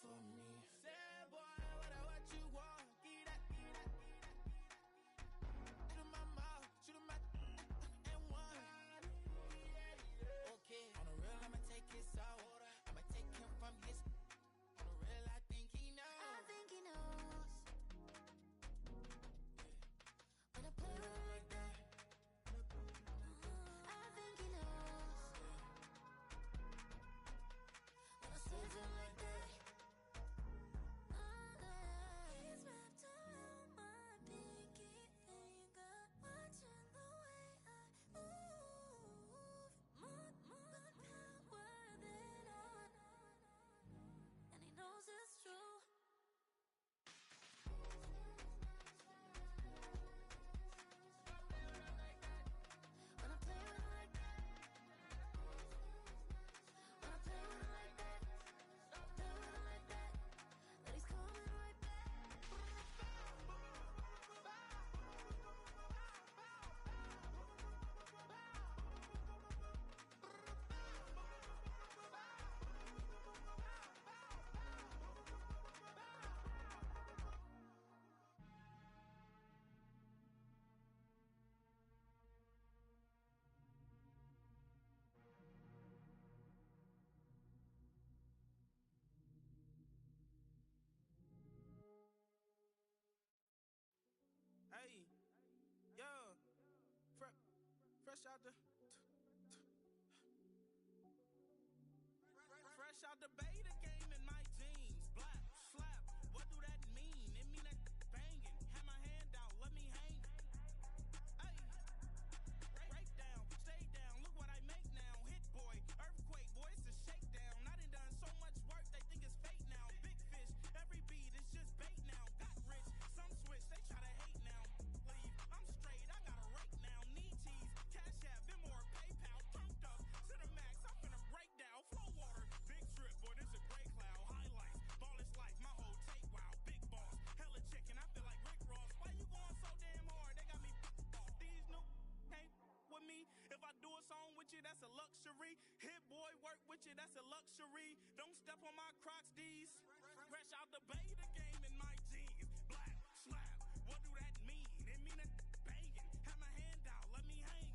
for me. Sad boy, what you want? Get that. Shoot in my mouth, shoot in my and one. Okay, on the real, I'ma take his out. I'ma take him from his. On the real, I think he knows. I think he knows. When I play with him like that. I think he knows. When I say to him like that. He's wrapped around my pinky finger, watching the way I move. More power than on. And he knows it's true. When I play with him like that. When I play with him like that. Play with him like that. Then he's coming right back. Hey, yo, fresh out the beta game in my jeans. Black slap, what do that mean? It mean that banging. Have my hand out, let me hang. Hey, break down, stay down. Look what I make now. Hit boy, earthquake, boy, it's a shakedown. I done so much work, they think it's fate now. Big fish, every beat is just bait now. Got rich, some switch, they try to hate now. Leave, I'm straight, I got a rake now. Need cheese, cash app, been more PayPal. Pumped up to the max, I'm finna break down. Flow water, big trip, boy, this a gray cloud. Highlights, ball is life, my whole take wow. Big boss, hella chicken, I feel like Rick Ross. Why you going so damn hard? They got me off. These new can't with me. If I do a song with you, that's a luxury. Hit boy, work with you, that's a luxury. Don't step on my Crocs, these. Fresh out the beta game in my jeans. Black slap, what do that mean? It mean that banging. Have my hand out, let me hang.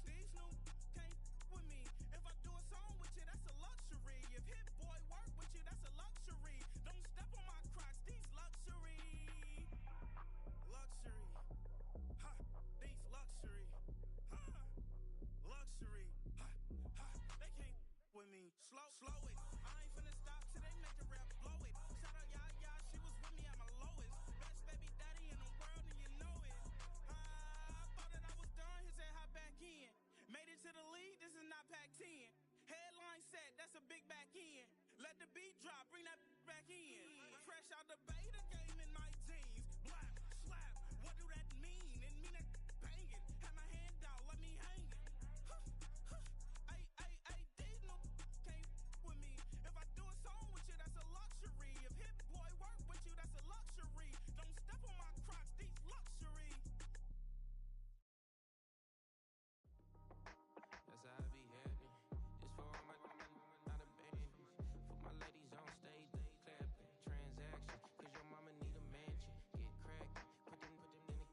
These new can't with me. If I do a song with you, that's a luxury. If hit boy work with you, that's a luxury. Don't step on my Crocs, these luxury. Luxury. Ha, these luxury. Ha, luxury. Ha, ha, they can't with me. Slow it. I ain't finna stop till they make the rap blow it. Shout out y'all, she was with me at my lowest. Best baby daddy in the world and you know it. I thought that I was done, he said hop back in. Made it to the league, this is not Pac-10. Headline set, that's a big back end. Let the beat drop, bring that back in. Fresh out the beta game in my jeans. Black slap, what do that mean? It mean that banging. Have my hand out, let me hang it. Ay, these no can't with me. If I do a song with you, that's a luxury. If hit boy work with you, that's a luxury. Don't step on my Crocs, these luxury. That's how I be happening. This for all my not abandoned. For my ladies on stage, they clapping. Transaction, cause your mama need a mansion. Get crackin', put them in the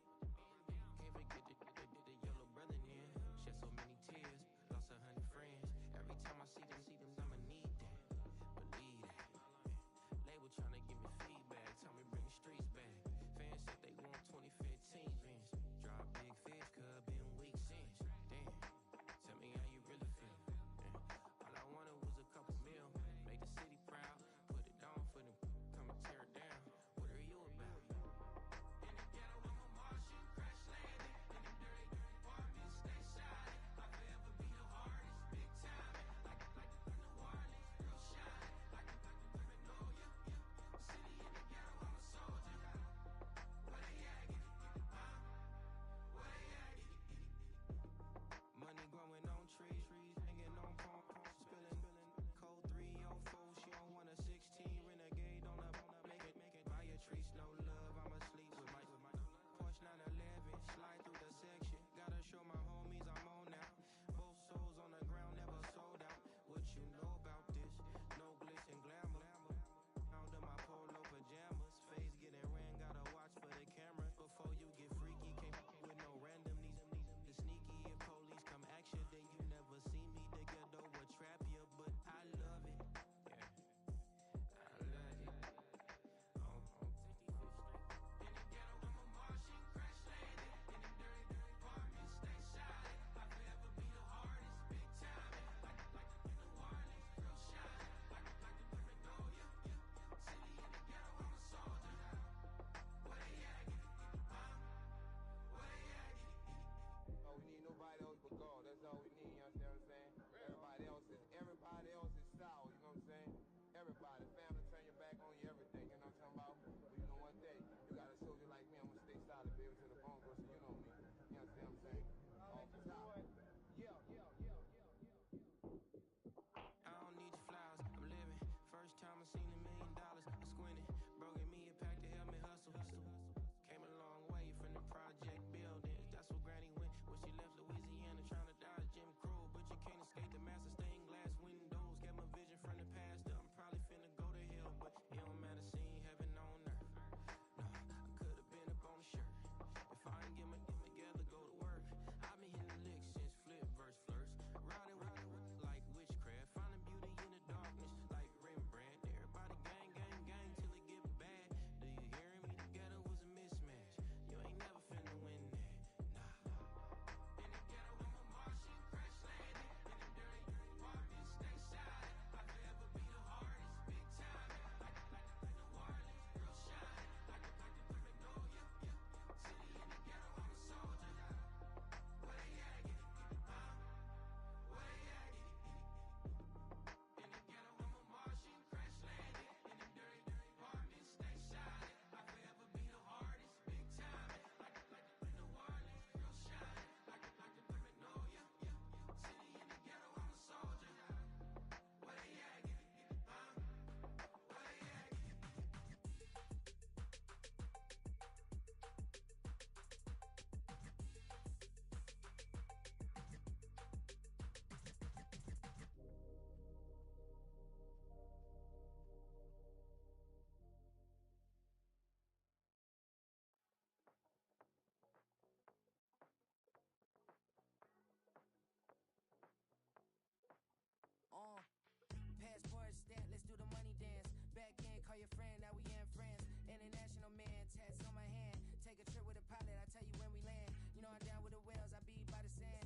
International man, tats on my hand. Take a trip with a pilot, I tell you when we land. You know I'm down with the whales, I be by the sand.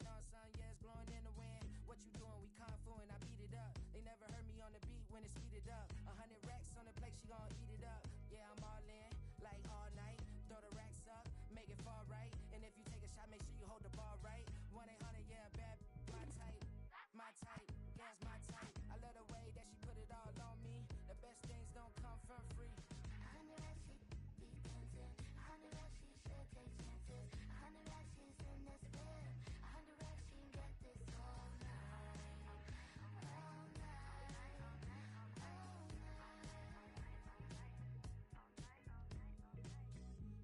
No sun, yeah, it's blowing in the wind. What you doing? We kung fu and I beat it up. They never heard me on the beat when it's speeded up. 100 racks on the plate, she gon' eat it up. Yeah, I'm all in, like all night. Throw the racks up, make it fall right. And if you take a shot, make sure you hold the ball right. 1-800, yeah, bad, my type. My type, yeah, it's my type. I love the way that she put it all on me. The best things don't come from free. 100 racks, she be dancing. 100 racks, she should take chances. 100 racks, she's in this bed. 100 racks, she can get this all night. All night. All night.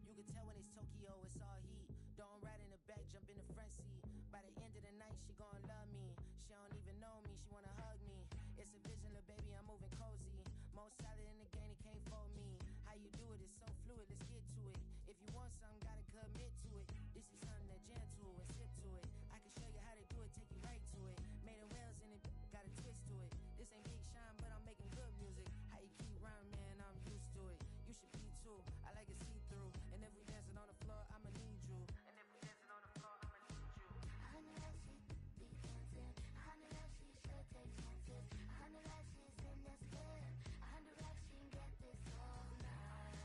You can tell when it's Tokyo, it's all heat. Don't ride in the back, jump in the front seat. By the end of the night, she gon' love me. She don't even know me, she wanna hug me. It's a vision, little baby, I'm moving cozy. Most solid in the game, it can't fold me. How you do it is so fluid, let's get to it. If you want something, gotta commit to it. This is something that jam to and sip to it. I can show you how to do it, take you right to it. Made a whales in it, got a twist to it. This ain't Big Sean, but I'm making good music. How you keep rhyming, man, I'm used to it. You should be too, I like it see-through. And if we dancing on the floor, I'ma need you. And if we dancing on the floor, I'ma need you. 100 racks, she be dancing. 100 racks, she should take chances. 100 racks, she's in this bed. 100 racks, she can get this all night.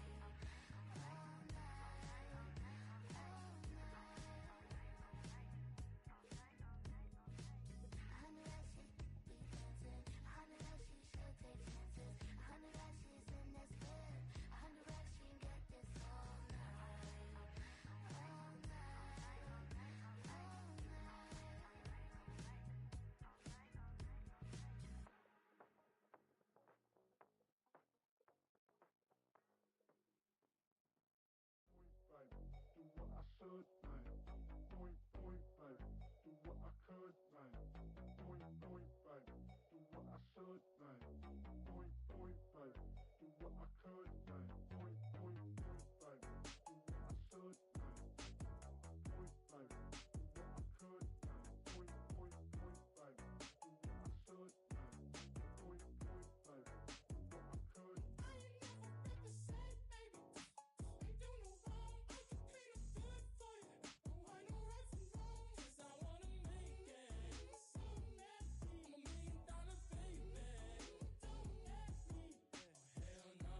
All night. All night. 100 racks, she be dancing. 100 racks, she should take chances. 100 racks, she's in this bed. 100 racks, she can get this all night. All night. All Do what I should, man. Point, baby. Do what I could, man. Point, baby. Do what I should, man. Point, baby. Do what I could, man. Point, baby. Do what I should, man. Point, baby. Do what I could, man. Point, baby. Do what I should, man. Point, baby. Do what I could. I ain't never read the same, baby. Ain't do no wrong. I can treat 'em good for you. Don't hide no right from wrong. 'Cause I wanna make it. So nasty. I'm $1 million baby. Don't ask me. Oh hell no.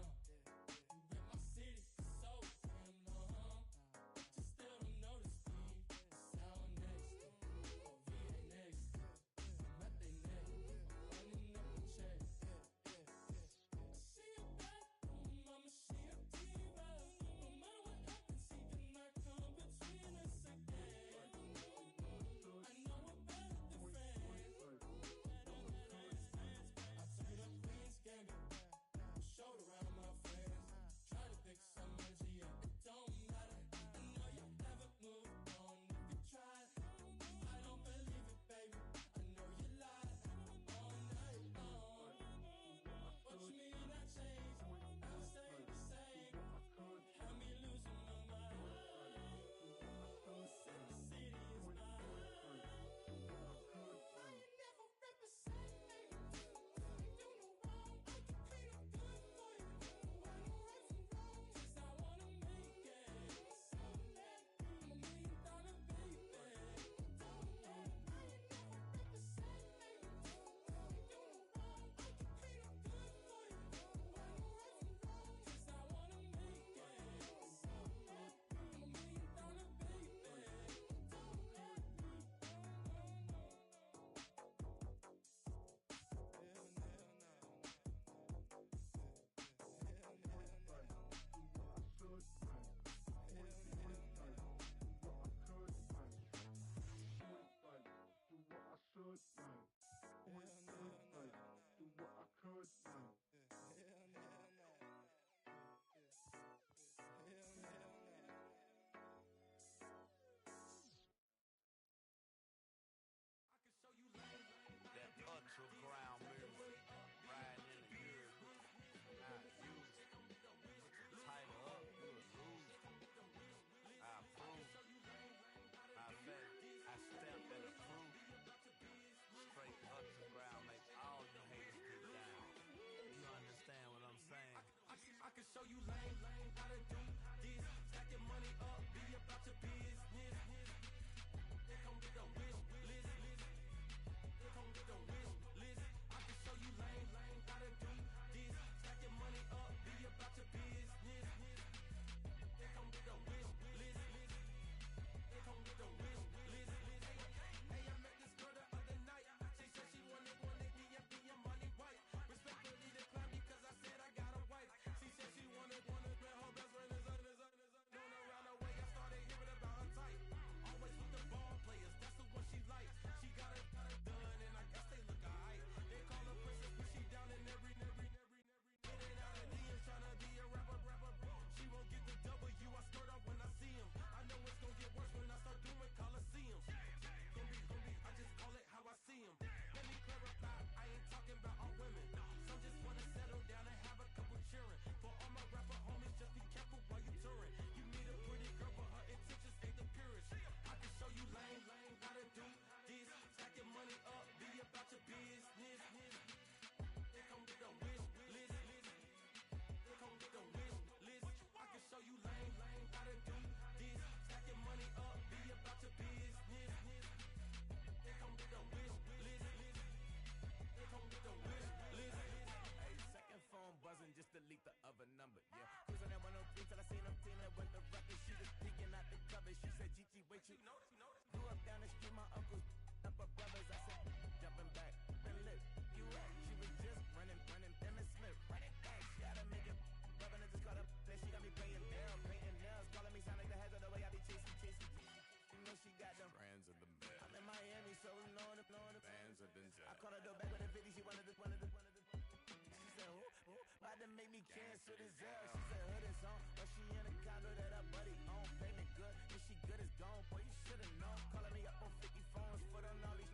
me cancel this L. She said hood is on, but she in a condo that her buddy own. Payment good, and she good as gone. Boy, you should've known. Calling me up on 50 phones, foot on all these.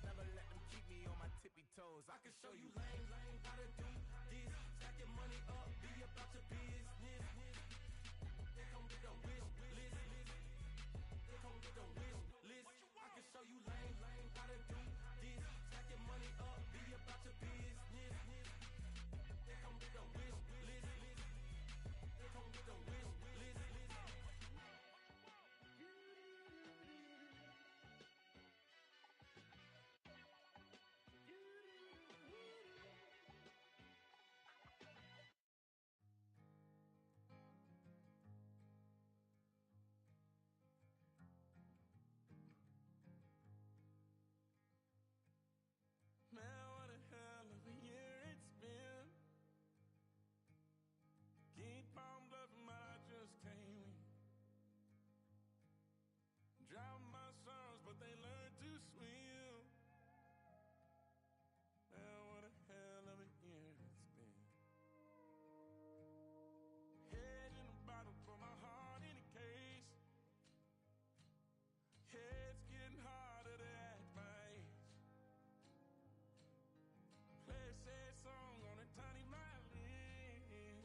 Never let them keep me on my tippy toes. I can show you lame, how to do this. Stack your money up, be about your business. They come with the wish list. They come with the wish list. I can show you lame, how to do this. Stack your money up, be about your business. They come with the wish list. They come with the wish list. Man, what a hell of a year it's been. Keep on bluffing, but I just can't win. Drown my sorrows, but they learn to swim. Man, what a hell of a year it's been. Head in a bottle, for my heart in a case. Head's getting harder to act my age. Play a sad song on a tiny violin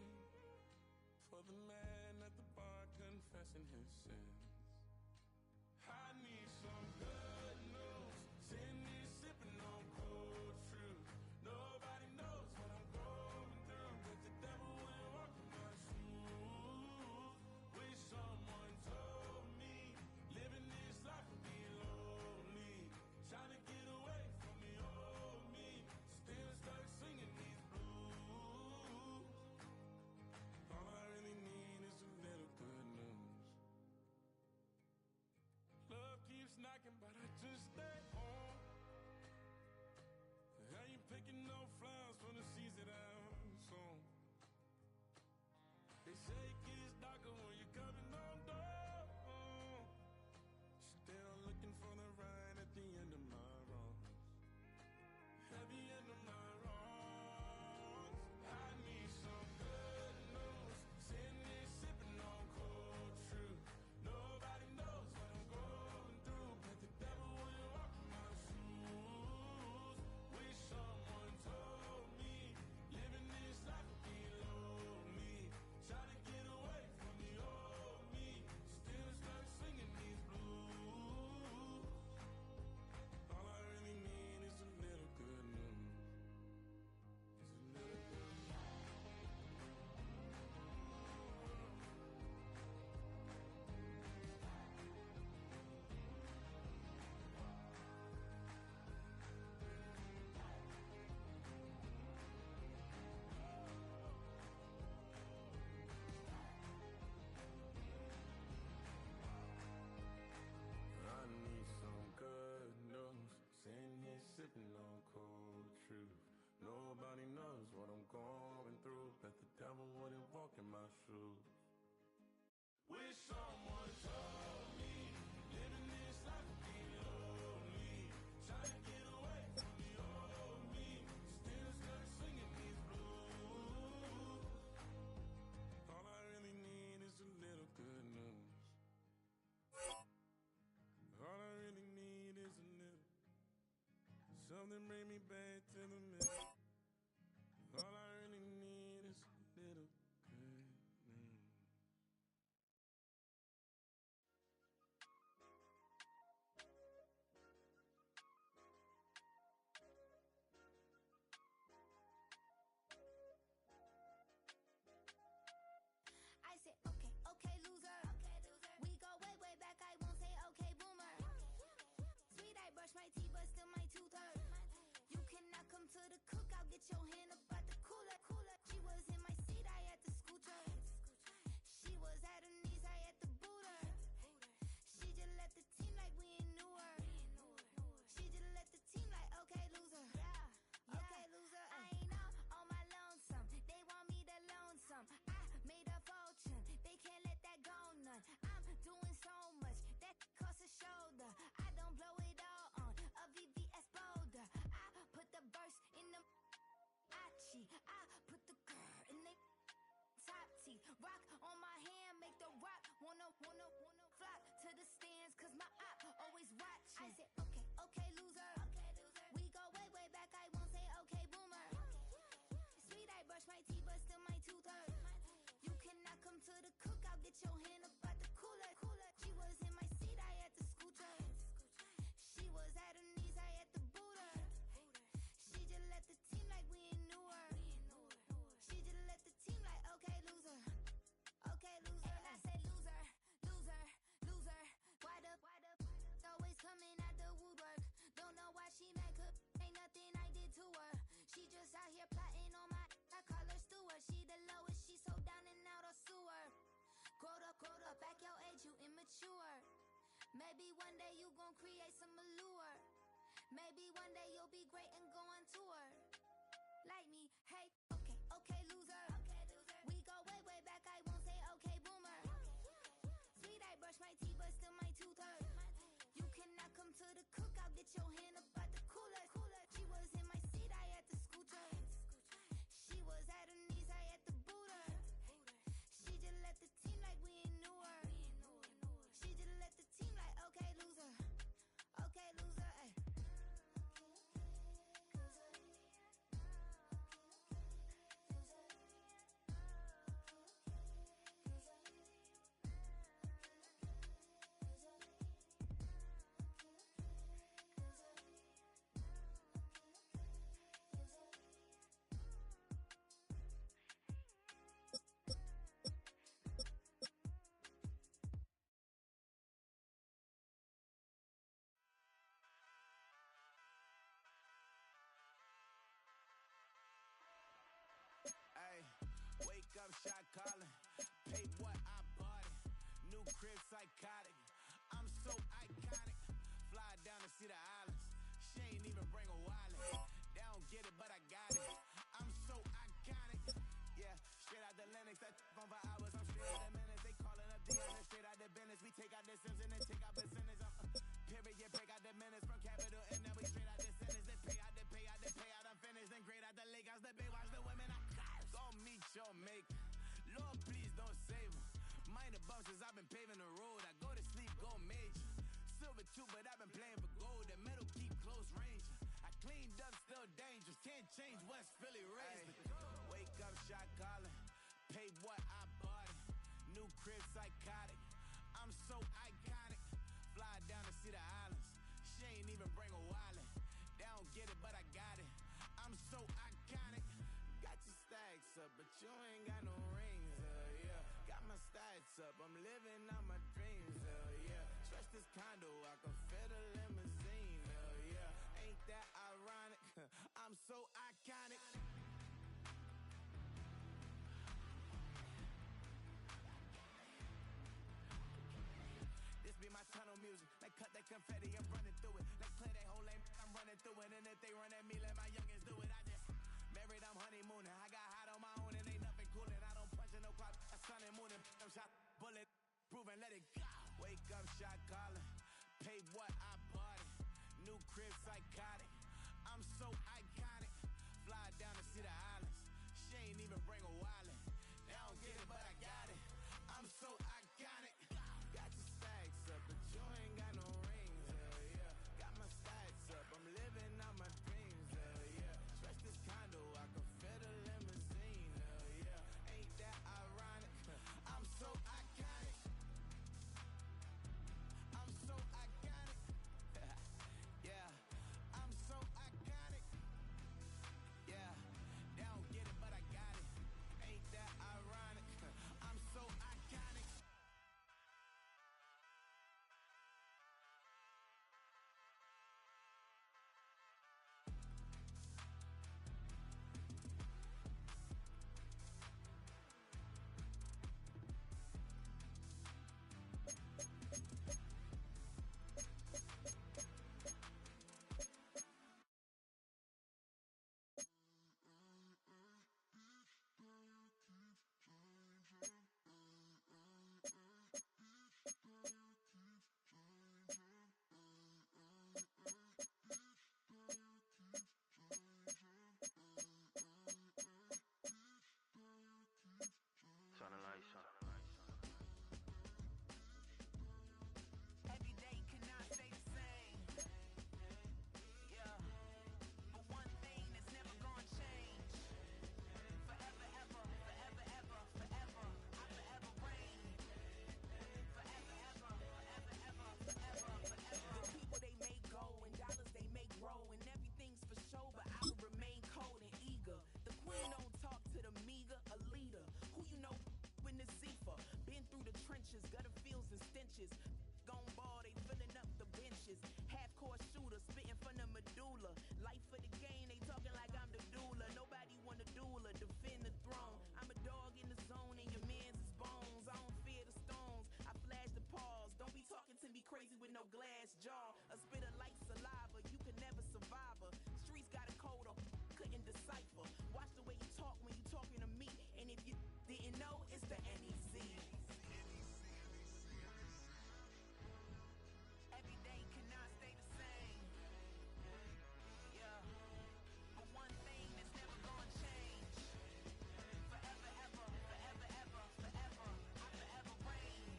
for the man at the bar confessing his sins. I need some good news. Send me sipping on cold truth. Nobody knows what I'm going through, but the devil will walk in my shoes. Wish someone told me living this life would be lonely. Trying to get away from the old me. Still start singing these blues. All I really need is a little good news. Love keeps knocking, but I just stay home. I ain't picking no flowers for the seeds that I've sown. They say it gets darker when you're coming on door. Still looking for the right at the end of my road. At the end of my road, I need some good news. Sitting here sipping on cold truth. Nobody knows what I'm going through, but the devil will walk in my shoes. Wish someone told me living this life would be lonely. Try to get away from the old me. Still start singing these blues. All I really need is a little good news. It's a little good news. I need some good news. Sitting here sipping on cold truth. Nobody knows what I'm going through, but the devil wouldn't walk in my shoes. Wish someone told me living this life would be lonely. Trying to get away from the old me. Still start singing these blues. All I really need is a little good news. All I really need is a little. Something bring me back to the middle. All I really need is a little good news. I said, okay, loser. We go way back. I won't say okay, boomer. Sweet, I brush my teeth, but still my tooth hurt. You cannot come to the cookout. Maybe one day you gon' create some allure. Maybe one day you'll be great and go on tour. Like me, hey, okay, okay, loser. We go way, way back, I won't say okay, boomer. Sweet, I brush my teeth, but still my tutor. You cannot come to the cookout, get your hand up at the cooler. She was in my seat, I had to scooter. She was at her knees, I had to boot her. She just left the team like we ain't knew her. She just left the team like, okay, loser. Okay, loser, ay. Ay, wake up, shot calling. Pay what I bought it. New crib, psychotic. I'm so iconic. Fly down to see the islands. She ain't even bring a wallet. They don't get it, but I got it. I'm so iconic. Yeah, straight out the Lennox. That phone for hours. I'm straight out the minutes. They calling up DLS. Straight out the business. We take out the Sims and then take out percentage. Period, break out the minutes from capital. And then we straight out the sentence. They pay out, they pay out, they pay out. I'm finished. Then grade out the Lakers. The Bay watch the women. I gon' meet your mate. Lord, please don't save him. Minor bumps as I've been paving the road. I go to sleep, go major. Silver too, but I've been playing for gold. The metal keep close range. I cleaned up, still dangerous. Can't change West Philly raised. Wake up, shot calling. Pay what I bought it. New crib, psychotic. I'm so iconic. Fly down to see the islands. She ain't even bring a wallet. They don't get it, but I got it. I'm so iconic. Got your stacks up, but you ain't got no rings, yeah. Got my stacks up, I'm living out my dreams, yeah. Stretch this condo, I can fit a limousine, yeah. Ain't that ironic? I'm so iconic. This be my tunnel music. They cut that confetti, I'm running through it. They clear that whole lane, I'm running through it. And if they run at me, let my youngins do it. I just married, I'm honeymooning. I got hot on my own and ain't nothing coolin'. I don't punch in no clock, a sun and moon. I'm shot, bullet, proven, let it go. Wake up, shot calling. Pay what I bought it. New crib, psychotic. I'm so iconic. Fly down to see the islands. She ain't even bring a wallet. They don't get it, but I got it. I'm so iconic. Got your stacks up, but you ain't got no rings, yeah. Got my stacks up, I'm living out my dreams, yeah. Stretch this condo, I can fit a limousine, yeah. Ain't that ironic? I'm so iconic. I'm so iconic. Yeah, I'm so iconic. Yeah, they don't get it, but I got it. Ain't that ironic? I'm so iconic. Turn the lights on. Every day cannot stay the same. Yeah. But one thing that's never gonna change. Forever, ever, forever, ever, forever. I forever reign. Forever, ever, forever, ever, forever, forever. The people they may go and dollars they may grow and everything's for show, but I will remain cold and eager. The queen don't talk to the meager, a leader. Who you know in the Zephyr? Been through the trenches, gutter fields and stenches. Gone ball, they filling up the benches. Half-court shooter, spitting from the medulla. Life for the game, they talking like I'm the doula. Nobody want a doula, defend the throne. I'm a dog in the zone and your man's is bones. I don't fear the stones, I flash the paws. Don't be talking to me crazy with no didn't know, it's the NEC. Every day cannot stay the same. Yeah. But one thing that's never gonna change. Forever, ever, forever, ever, forever. I forever reign.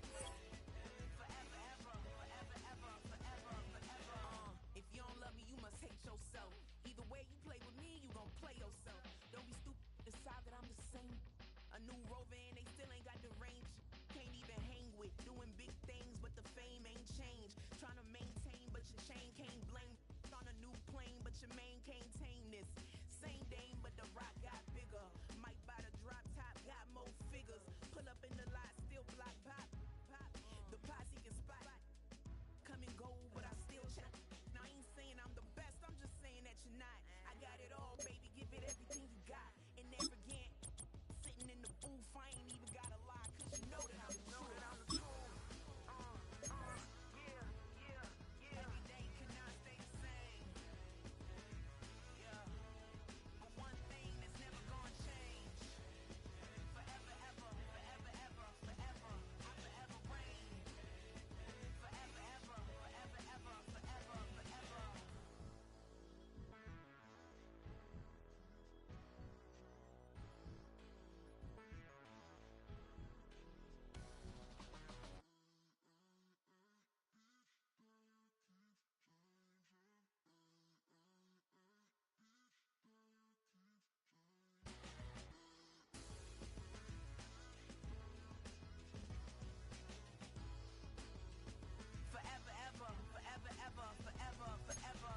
Forever, ever, forever, ever, forever, forever. If you don't love me, you must hate yourself. Either way you play with me, you gon' play yourself. Don't be stupid, decide that I'm the same. A new rover and they still ain't got the range. Can't even hang with, doing big things, but the fame ain't changed. Trying to maintain, but your chain can't blame. On a new plane, but your main can't tame this. Same dame, but the rock got bigger. Might buy the drop top, got more figures. Pull up in the lot, still block pop, pop. The posse can spot. Come and go, but I still check. Now I ain't saying I'm the best, I'm just saying that you're not. I got it all, baby, give it everything you got. And never again, sitting in the booth, I ain't even gotta lie, cause you know that I'm the truth. Yeah. Every day cannot stay the same. Yeah. But one thing that's never gonna change. Forever, ever, forever, ever, forever. I forever reign. Forever, ever, forever, ever, forever, forever. Forever, ever, forever, ever, forever, forever.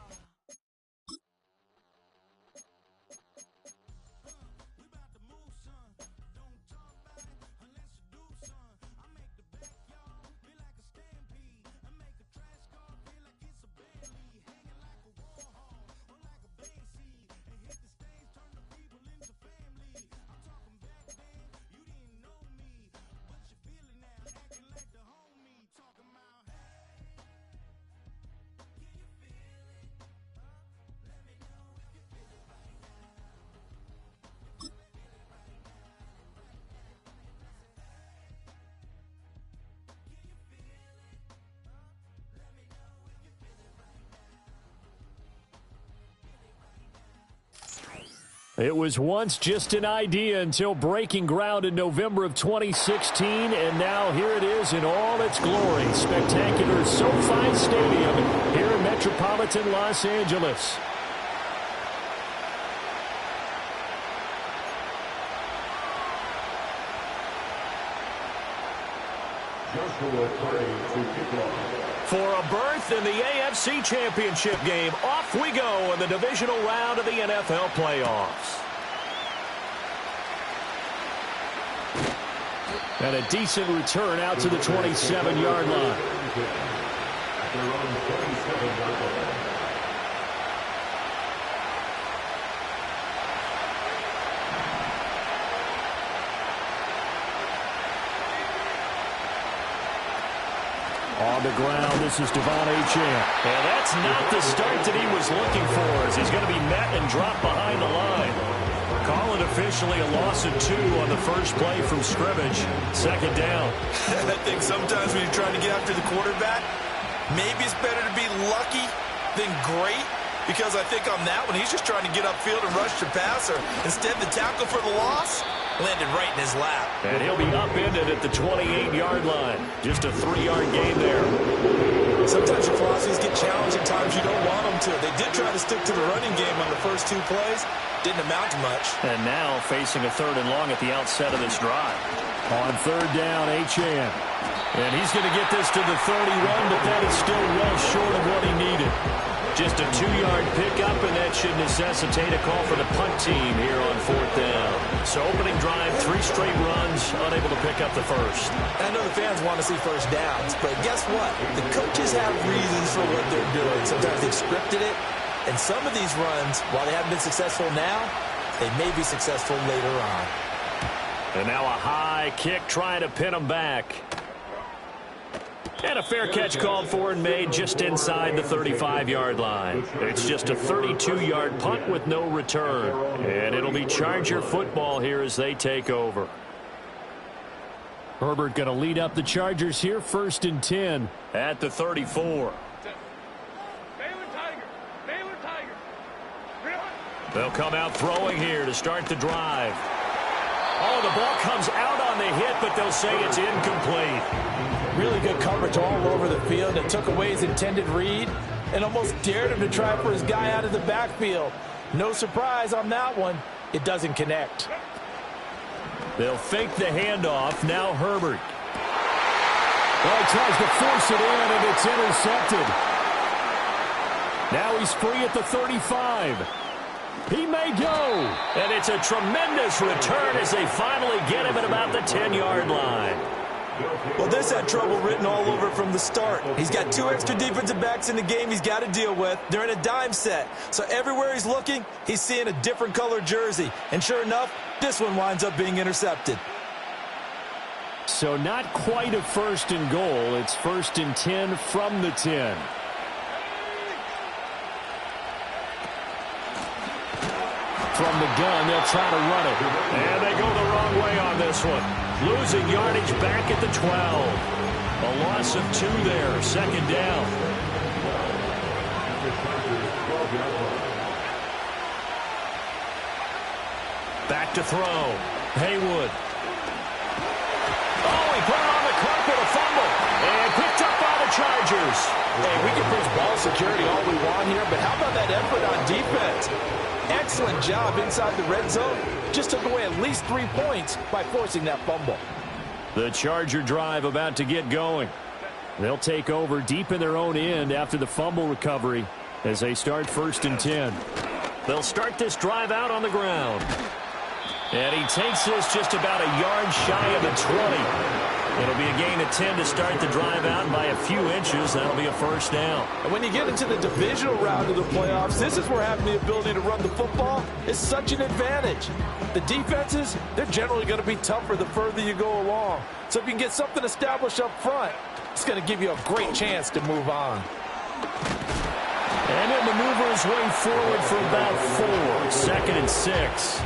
We about to move, son. Don't talk about it unless you do, son. I make the backyard feel like a stampede. I make a trash car feel like it's a band lead. Hanging like a war hall or like a band seed. And hit the stage, turn the people into family. I'm talking back then, you didn't know me. But you feel it now, acting like the homie. Talking about, hey, can you feel it? Let me know if you feel it right now. It was once just an idea until breaking ground in November of 2016, and now here it is in all its glory. Spectacular SoFi Stadium here in metropolitan Los Angeles. For a berth in the AFC Championship game, off we go in the divisional round of the NFL playoffs. And a decent return out to the 27-yard line. On the ground, this is Devon Achane. And that's not the start that he was looking for, as he's going to be met and dropped behind the line. Call it officially a loss of 2 on the first play from scrimmage. Second down. I think sometimes when you're trying to get after the quarterback, maybe it's better to be lucky than great, because I think on that one, he's just trying to get upfield and rush the passer. Instead, the tackle for the loss landed right in his lap. And he'll be upended at the 28-yard line. Just a 3-yard gain there. Sometimes your philosophies get challenged, and times you don't want them to. They did try to stick to the running game on the first 2 plays. Didn't amount to much. And now facing a 3rd and long at the outset of this drive. On 3rd down, Achane. And he's going to get this to the 31, but that is still well short of what he needed. Just a 2-yard pickup, and that should necessitate a call for the punt team here on 4th down. So opening drive, 3 straight runs, unable to pick up the first. I know the fans want to see first downs, but guess what? The coaches have reasons for what they're doing. Sometimes they've scripted it, and some of these runs, while they haven't been successful now, they may be successful later on. And now a high kick trying to pin them back. And a fair catch called for and made just inside the 35-yard line. It's just a 32-yard punt with no return. And it'll be Charger football here as they take over. Herbert going to lead up the Chargers here, 1st and 10 at the 34. They'll come out throwing here to start the drive. Oh, the ball comes out on the hit, but they'll say it's incomplete. Really good coverage all over the field. It took away his intended read and almost dared him to try for his guy out of the backfield. No surprise on that one. It doesn't connect. They'll fake the handoff. Now Herbert. Well, he tries to force it in, and it's intercepted. Now he's free at the 35. He may go. And it's a tremendous return as they finally get him at about the 10-yard line. Well, this had trouble written all over from the start. He's got 2 extra defensive backs in the game he's got to deal with. They're in a dime set. So everywhere he's looking, he's seeing a different color jersey. And sure enough, this one winds up being intercepted. So not quite a 1st and goal. It's 1st and 10 from the 10. From the gun, they'll try to run it. And they go the wrong way on this one. Losing yardage back at the 12. A loss of 2 there. 2nd down. Back to throw. Haywood. Oh, he put it on the carpet, a fumble. And picked up by the Chargers. Hey, we can preach ball security all we want here, but how about that effort on defense? Excellent job inside the red zone. Just took away at least 3 points by forcing that fumble. The Charger drive about to get going. They'll take over deep in their own end after the fumble recovery as they start 1st and 10. They'll start this drive out on the ground. And he takes this just about a yard shy of the 20. It'll be a gain of 10 to start the drive out, and by a few inches, that'll be a 1st down. And when you get into the divisional round of the playoffs, this is where having the ability to run the football is such an advantage. The defenses, they're generally going to be tougher the further you go along. So if you can get something established up front, it's going to give you a great chance to move on. And he'll maneuver his way forward for about 4. 2nd and 6.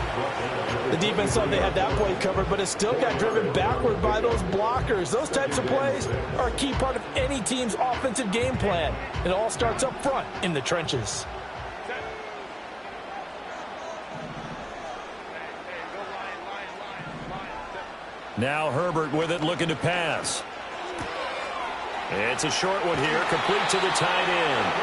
The defense thought they had that play covered, but it still got driven backward by those blockers. Those types of plays are a key part of any team's offensive game plan. It all starts up front in the trenches. Now Herbert with it, looking to pass. It's a short one here, complete to the tight end.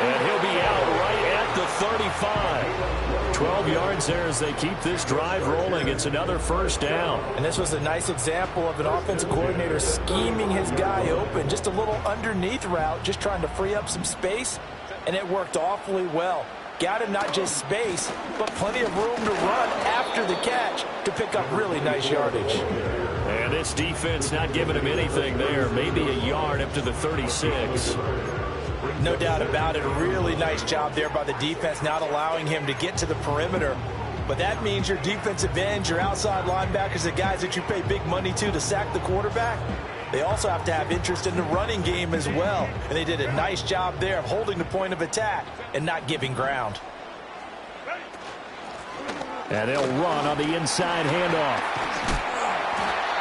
And he'll be out right at the 35. 12 yards there as they keep this drive rolling. It's another 1st down. And this was a nice example of an offensive coordinator scheming his guy open. Just a little underneath route, just trying to free up some space. And it worked awfully well. Got him not just space, but plenty of room to run after the catch to pick up really nice yardage. And this defense not giving him anything there. Maybe a yard up to the 36. No doubt about it. A really nice job there by the defense, not allowing him to get to the perimeter. But that means your defensive ends, your outside linebackers, the guys that you pay big money to sack the quarterback, they also have to have interest in the running game as well. And they did a nice job there of holding the point of attack and not giving ground. And they'll run on the inside handoff.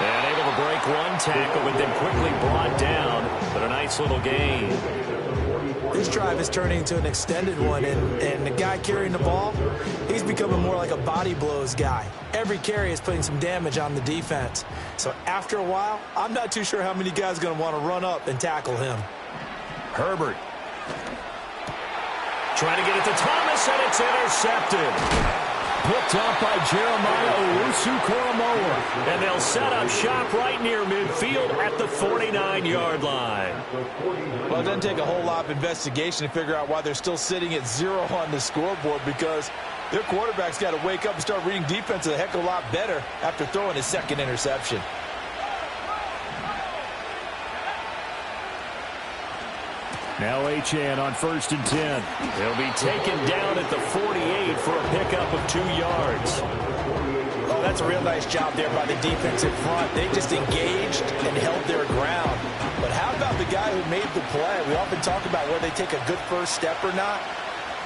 And able to break one tackle, but then quickly brought down. But a nice little gain. This drive is turning into an extended one, and the guy carrying the ball, he's becoming more like a body blows guy. Every carry is putting some damage on the defense. So after a while, I'm not too sure how many guys are going to want to run up and tackle him. Herbert. Trying to get it to Thomas, and it's intercepted. Picked up by Jeremiah Owusu-Koramoah. And they'll set up shop right near midfield at the 49-yard line. Well, it doesn't take a whole lot of investigation to figure out why they're still sitting at 0 on the scoreboard, because their quarterback's got to wake up and start reading defense a heck of a lot better after throwing his 2nd interception. Now Achane on 1st and 10. He'll be taken down at the 48 for a pickup of 2 yards. Oh, that's a real nice job there by the defensive front. They just engaged and held their ground. But how about the guy who made the play? We often talk about whether they take a good first step or not.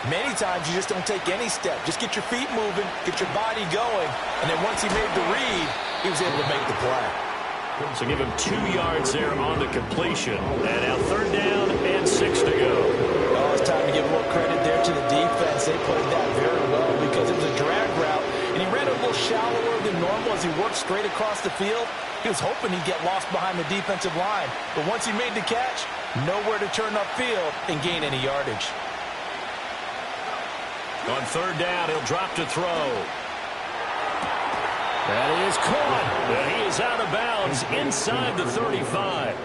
Many times you just don't take any step. Just get your feet moving, get your body going, and then once he made the read, he was able to make the play. So give him 2 yards there on the completion. And now 3rd down and 6 to go. Oh, it's time to give more credit there to the defense. They played that very well because it was a drag route, and he ran a little shallower than normal as he worked straight across the field. He was hoping he'd get lost behind the defensive line. But once he made the catch, nowhere to turn upfield and gain any yardage. On 3rd down, he'll drop to throw. That is caught. And he is out of bounds inside the 35.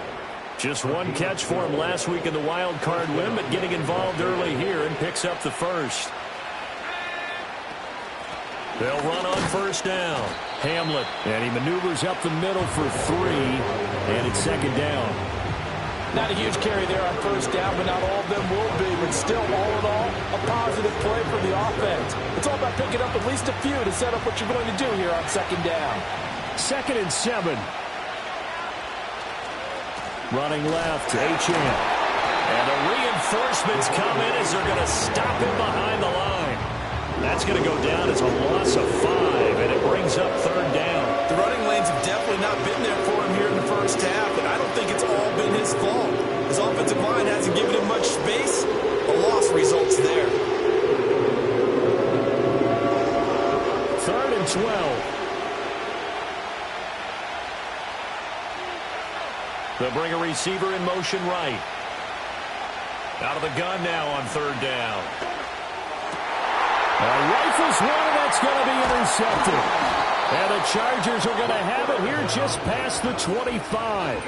Just one catch for him last week in the wild card win, but getting involved early here and picks up the first. They'll run on 1st down. Hamlet, and he maneuvers up the middle for 3, and it's 2nd down. Not a huge carry there on 1st down, but not all of them will be. But still, all in all, a positive play for the offense. It's all about picking up at least a few to set up what you're going to do here on 2nd down. 2nd and 7. Running left, H.M. And the reinforcements come in as they're going to stop him behind the line. That's going to go down as a loss of 5, and it brings up 3rd down. The running lanes have definitely not been there for him here in the first half, and I don't think it's all been his fault. His offensive line hasn't given him much space. A loss results there. 3rd and 12. They'll bring a receiver in motion right. Out of the gun now on 3rd down. Rifles one, and that's going to be intercepted. And the Chargers are going to have it here just past the 25.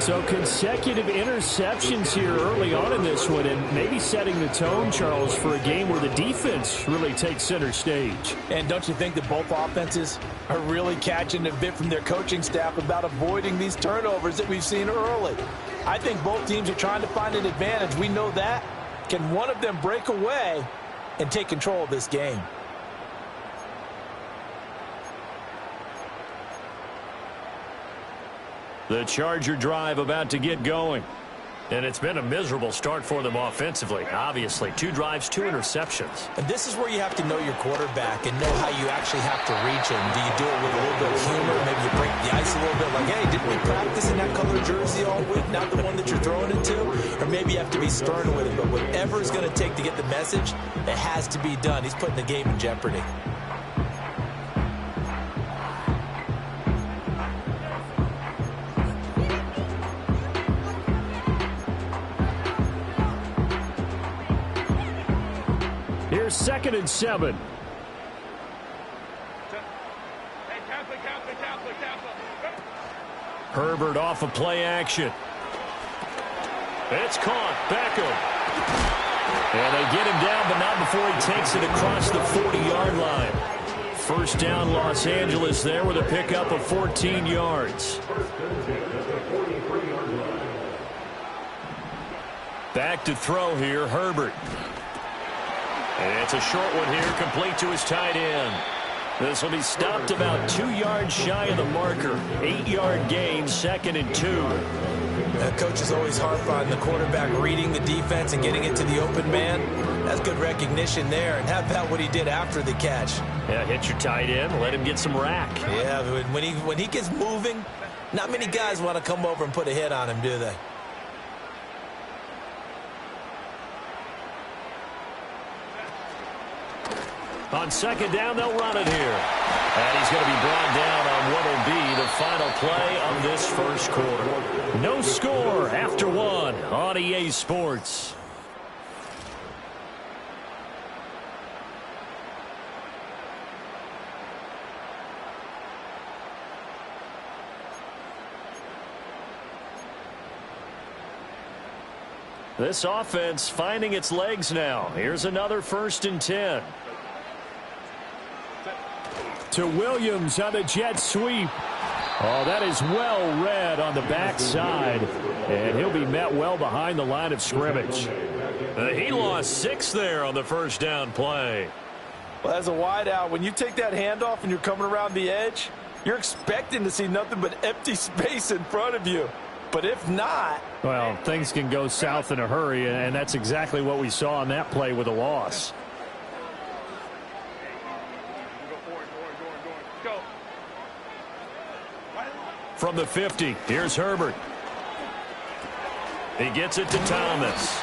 So consecutive interceptions here early on in this one, and maybe setting the tone, Charles, for a game where the defense really takes center stage. And don't you think that both offenses are really catching a bit from their coaching staff about avoiding these turnovers that we've seen early? I think both teams are trying to find an advantage. We know that. Can one of them break away and take control of this game? The Charger drive about to get going. And it's been a miserable start for them offensively. Obviously, 2 drives, 2 interceptions. And this is where you have to know your quarterback and know how you actually have to reach him. Do you do it with a little bit of humor? Maybe you break the ice a little bit. Like, hey, didn't we practice in that color jersey all week? Not the one that you're throwing it to? Or maybe you have to be stern with it. But whatever it's going to take to get the message, it has to be done. He's putting the game in jeopardy. Here's 2nd and 7. Herbert off of play action. It's caught. Beckham. And they get him down, but not before he takes it across the 40-yard line. 1st down, Los Angeles there with a pickup of 14 yards. Back to throw here, Herbert. And it's a short one here, complete to his tight end. This will be stopped about 2 yards shy of the marker. 8-yard gain, 2nd and 2. Coach is always harp on the quarterback reading the defense and getting it to the open man. That's good recognition there. And how about what he did after the catch? Yeah, hit your tight end, let him get some rack. Yeah, when he gets moving, not many guys want to come over and put a hit on him, do they? On 2nd down, they'll run it here. And he's going to be brought down on what will be the final play of this 1st quarter. No score after 1 on EA Sports. This offense finding its legs now. Here's another 1st and 10. To Williams on the jet sweep. Oh, that is well read on the backside. And he'll be met well behind the line of scrimmage. He lost 6 there on the 1st down play. Well, as a wideout, when you take that handoff and you're coming around the edge, you're expecting to see nothing but empty space in front of you. But if not... Well, things can go south in a hurry, and that's exactly what we saw on that play with a loss. from the 50. Here's Herbert. He gets it to Thomas.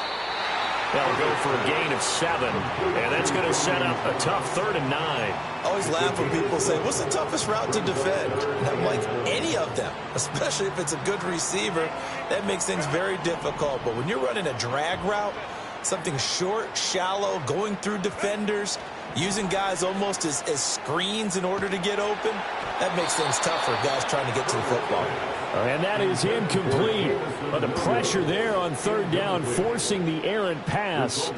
They'll go for a gain of 7, and that's going to set up a tough 3rd and 9. I always laugh when people say, what's the toughest route to defend? And I'm like, any of them, especially if it's a good receiver. That makes things very difficult. But when you're running a drag route, something short, shallow, going through defenders, using guys almost as screens in order to get open, that makes things tougher, guys trying to get to the football. And that is incomplete. But the pressure there on 3rd down, forcing the errant pass.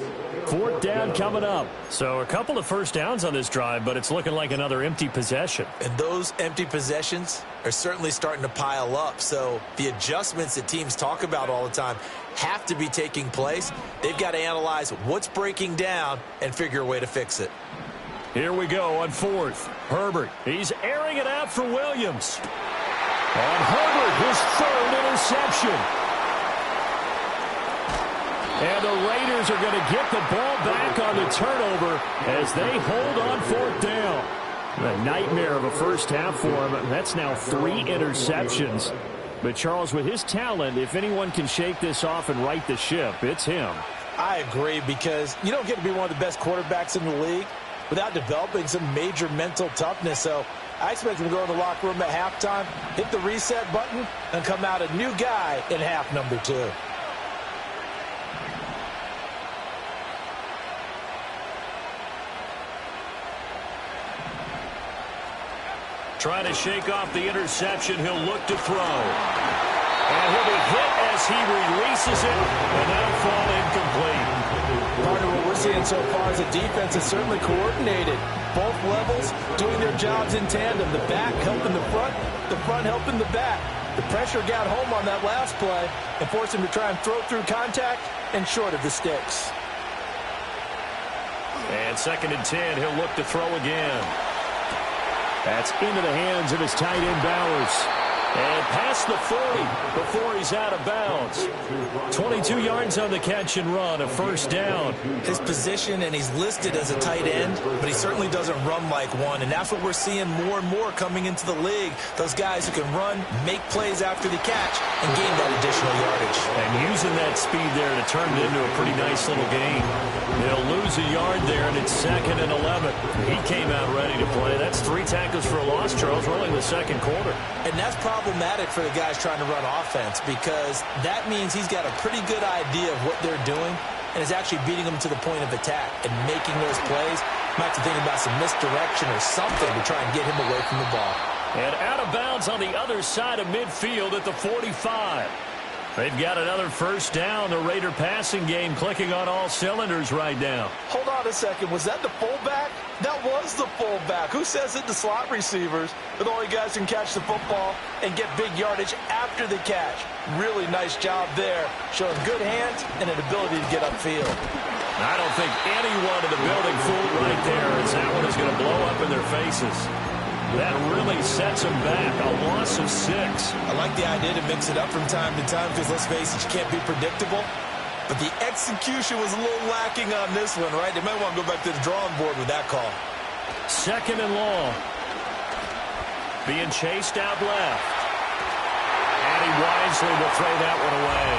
4th down coming up. So a couple of first downs on this drive, but it's looking like another empty possession. And those empty possessions are certainly starting to pile up. So the adjustments that teams talk about all the time have to be taking place. They've got to analyze what's breaking down and figure a way to fix it. Here we go on 4th. Herbert, he's airing it out for Williams. On Herbert, his 3rd interception. And the Raiders are going to get the ball back on the turnover as they hold on 4th down. A nightmare of a first half for him. That's now 3 interceptions. But, Charles, with his talent, if anyone can shake this off and right the ship, it's him. I agree, because you don't get to be one of the best quarterbacks in the league without developing some major mental toughness. So I expect him to go in the locker room at halftime, hit the reset button, and come out a new guy in half number 2. Trying to shake off the interception. He'll look to throw. And he'll be hit as he releases it, and that'll fall incomplete. Part of what we're seeing so far is the defense is certainly coordinated. Both levels doing their jobs in tandem. The back helping the front helping the back. The pressure got home on that last play and forced him to try and throw through contact and short of the sticks. And 2nd and 10, he'll look to throw again. That's into the hands of his tight end, Bowers. And past the 40 before he's out of bounds. 22 yards on the catch and run, a 1st down. His position, and he's listed as a tight end, but he certainly doesn't run like one, and that's what we're seeing more and more coming into the league. Those guys who can run, make plays after the catch, and gain that additional yardage. And using that speed there to turn it into a pretty nice little gain. They'll lose a yard there, and it's 2nd and 11. He came out ready to play. That's 3 tackles for a loss, Charles, rolling the 2nd quarter. And that's problematic for the guys trying to run offense, because that means he's got a pretty good idea of what they're doing and is actually beating them to the point of attack and making those plays. Might have to think about some misdirection or something to try and get him away from the ball. And out of bounds on the other side of midfield at the 45. They've got another 1st down. The Raider passing game clicking on all cylinders right now. Hold on a second. Was that the fullback? That was the fullback. Who says it? The slot receivers are the only guys who can catch the football and get big yardage after the catch. Really nice job there, showing good hands and an ability to get upfield. I don't think anyone in the building fooled right there, as that one is going to blow up in their faces. That really sets them back. A loss of 6. I like the idea to mix it up from time to time, because let's face it, you can't be predictable. But the execution was a little lacking on this one, right? They might want to go back to the drawing board with that call. 2nd and long. Being chased out left. And he wisely will throw that one away.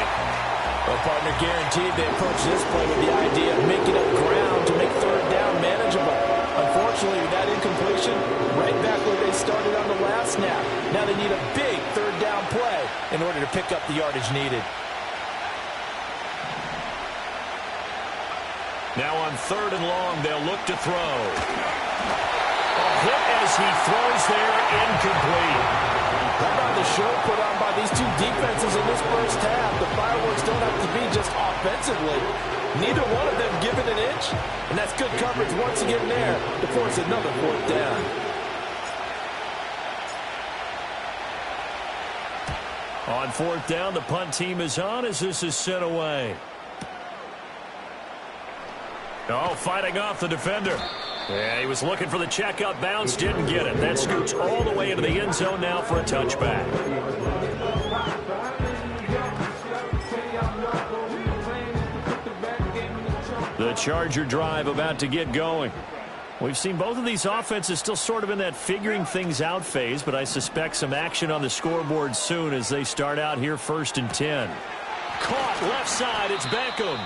Well, partner, guaranteed they approach this play with the idea of making up ground to make 3rd down manageable. Unfortunately, with that incompletion, right back where they started on the last snap. Now they need a big 3rd down play in order to pick up the yardage needed. Now on 3rd and long, they'll look to throw. A hit as he throws there, incomplete. How about the show put on by these two defenses in this first half? The fireworks don't have to be just offensively. Neither one of them given an inch, and that's good coverage once again there to force another 4th down. On 4th down, the punt team is on as this is sent away. Oh, fighting off the defender. Yeah, he was looking for the check-up bounce, didn't get it. That scoots all the way into the end zone now for a touchback. The Charger drive about to get going. We've seen both of these offenses still sort of in that figuring things out phase, but I suspect some action on the scoreboard soon as they start out here 1st and 10. Caught left side, it's Beckham.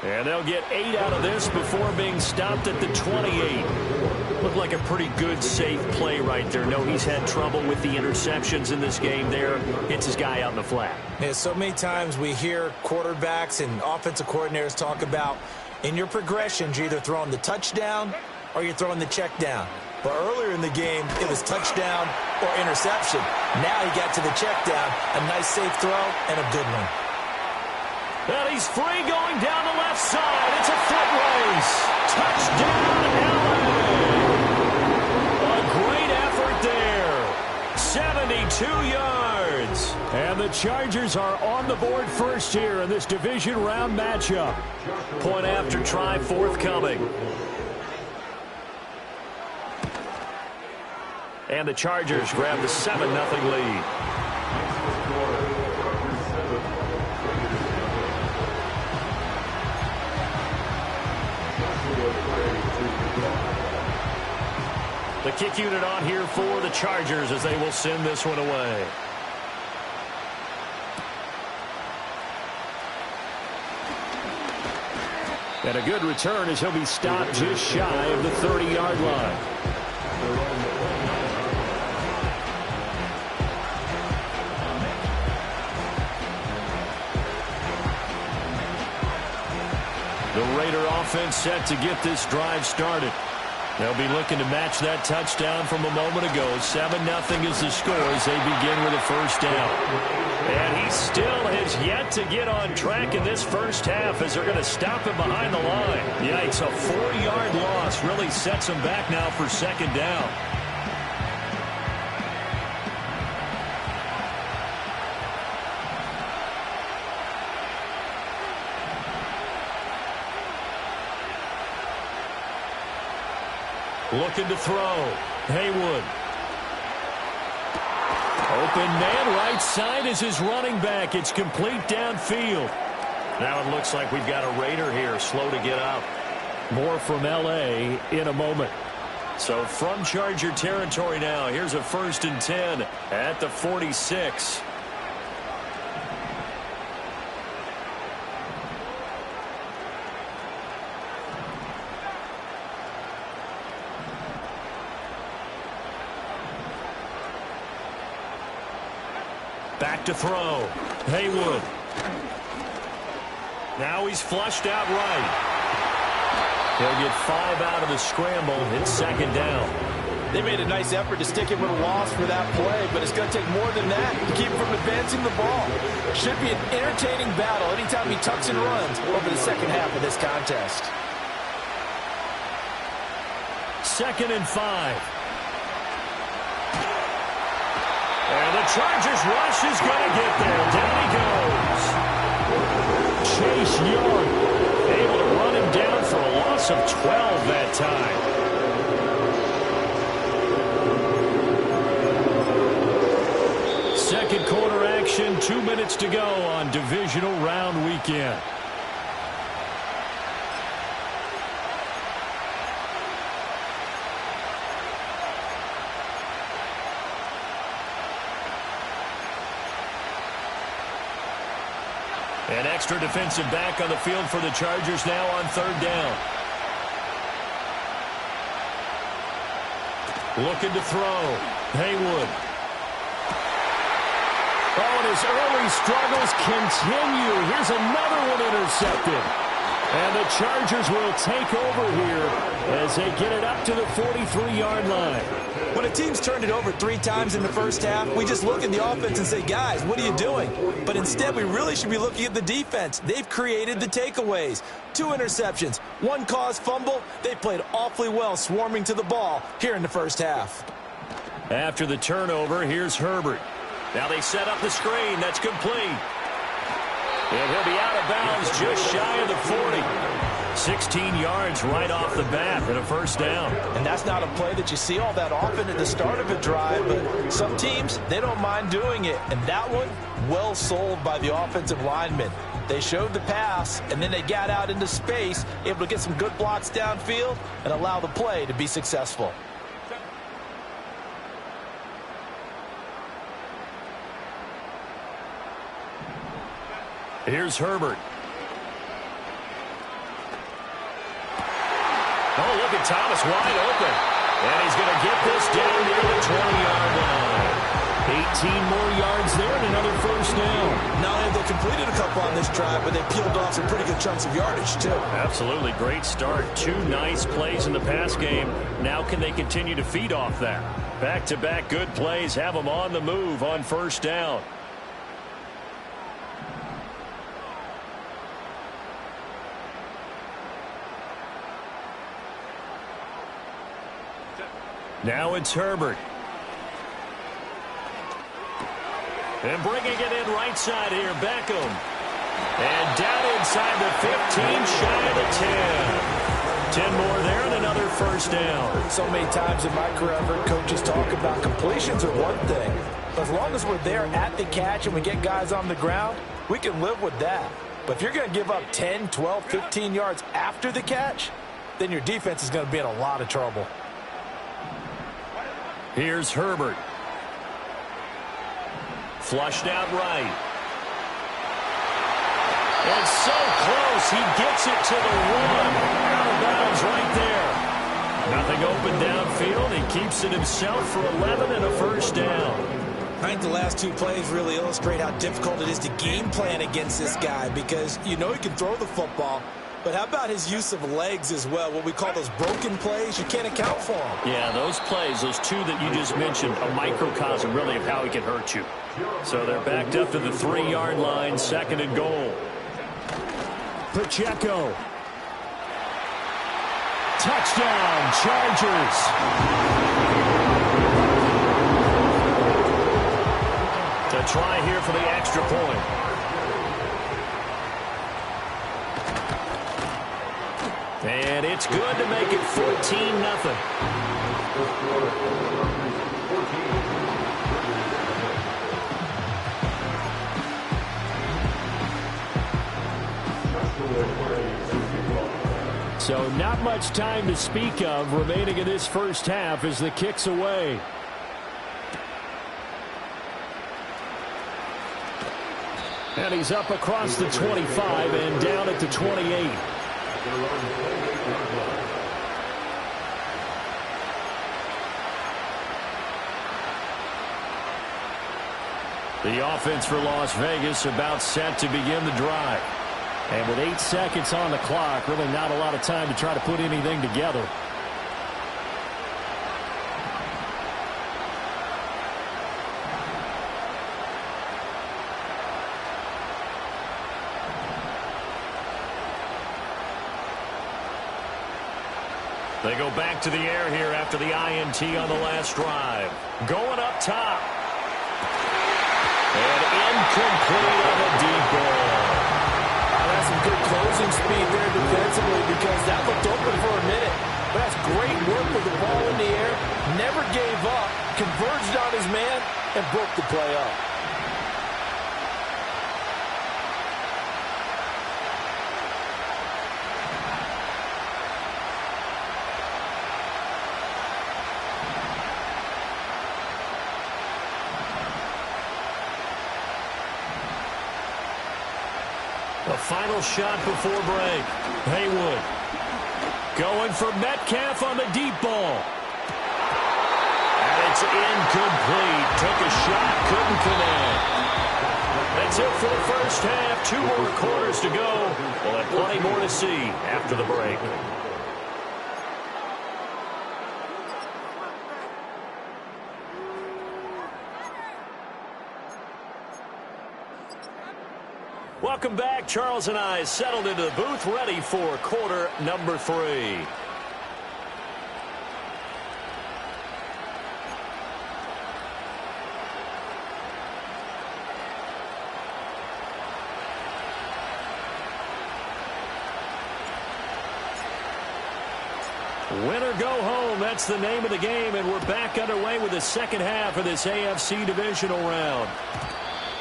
And they'll get 8 out of this before being stopped at the 28. Looked like a pretty good, safe play right there. No, he's had trouble with the interceptions in this game there. Hits his guy out in the flat. Yeah, so many times we hear quarterbacks and offensive coordinators talk about in your progressions, you're either throwing the touchdown or you're throwing the check down. But earlier in the game, it was touchdown or interception. Now he got to the check down. A nice safe throw and a good one. And he's free going down the left side. It's a foot race. Touchdown, LA. A great effort there. 72 yards. And the Chargers are on the board first here in this division round matchup. Point after try forthcoming. And the Chargers grab the 7-0 lead. The kick unit on here for the Chargers as they will send this one away. And a good return as he'll be stopped just shy of the 30-yard line. The Raider offense set to get this drive started. They'll be looking to match that touchdown from a moment ago. 7-0 is the score as they begin with a first down. And he still has yet to get on track in this first half as they're going to stop him behind the line. Yikes, a 4-yard loss really sets him back now for second down. Looking to throw. Haywood. Open man right side is his running back. It's complete downfield. Now it looks like we've got a Raider here slow to get up. More from L.A. in a moment. So from Charger territory now, here's a 1st and 10 at the 46. Back to throw. Haywood. Now he's flushed out right. He'll get 5 out of the scramble. It's second down. They made a nice effort to stick him with a loss for that play, but it's going to take more than that to keep him from advancing the ball. Should be an entertaining battle anytime he tucks and runs over the second half of this contest. 2nd and 5. And the Chargers rush is going to get there. Down he goes. Chase Young able to run him down for a loss of 12 that time. Second quarter action, 2 minutes to go on divisional round weekend. An extra defensive back on the field for the Chargers now on 3rd down. Looking to throw. Haywood. Oh, and his early struggles continue. Here's another one intercepted. And the Chargers will take over here as they get it up to the 43-yard line. When a team's turned it over 3 times in the first half, we just look at the offense and say, guys, what are you doing? But instead, we really should be looking at the defense. They've created the takeaways. 2 interceptions, 1 caused fumble. They played awfully well swarming to the ball here in the first half. After the turnover, here's Herbert. Now they set up the screen. That's complete. And he'll be out of bounds just shy of the 40. 16 yards right off the bat and a first down. And that's not a play that you see all that often at the start of a drive, but some teams, they don't mind doing it. And that one, well sold by the offensive lineman. They showed the pass, and then they got out into space, able to get some good blocks downfield and allow the play to be successful. Here's Herbert. Oh, look at Thomas wide open. And he's going to get this down near the 20-yard line. 18 more yards there and another first down. Not only they completed a couple on this drive, but they peeled off some pretty good chunks of yardage, too. Absolutely. Great start. 2 nice plays in the pass game. Now can they continue to feed off that? Back-to-back good plays have them on the move on first down. Now it's Herbert. And bringing it in right side here, Beckham. And down inside the 15, shy of the 10. 10 more there and another first down. So many times in my career, I've heard coaches talk about completions are one thing. But as long as we're there at the catch and we get guys on the ground, we can live with that. But if you're going to give up 10, 12, 15 yards after the catch, then your defense is going to be in a lot of trouble. Here's Herbert. Flushed out right. And so close, he gets it to the 1. Out of bounds right there. Nothing open downfield. He keeps it himself for 11 and a first down. I think the last 2 plays really illustrate how difficult it is to game plan against this guy because you know he can throw the football. But how about his use of legs as well? What we call those broken plays, you can't account for them. Yeah, those plays, those 2 that you just mentioned, a microcosm really of how he can hurt you. So they're backed up to the 3-yard line, 2nd and goal. Pacheco. Touchdown, Chargers. To try here for the extra point. And it's good to make it 14-0. So not much time to speak of remaining in this first half as the kick's away. And he's up across the 25 and down at the 28. The offense for Las Vegas about set to begin the drive. And with 8 seconds on the clock, really not a lot of time to try to put anything together. They go back to the air here after the INT on the last drive. Going up top. And incomplete on the deep ball. That's some good closing speed there defensively because that looked open for a minute. But that's great work with the ball in the air. Never gave up. Converged on his man and broke the play up. The final shot before break. Haywood going for Metcalf on the deep ball. And it's incomplete. Took a shot, couldn't connect. That's it for the first half. 2 more quarters to go. We'll have plenty more to see after the break. Welcome back. Charles and I settled into the booth, ready for quarter number 3. Win or go home, that's the name of the game, and we're back underway with the second half of this AFC divisional round.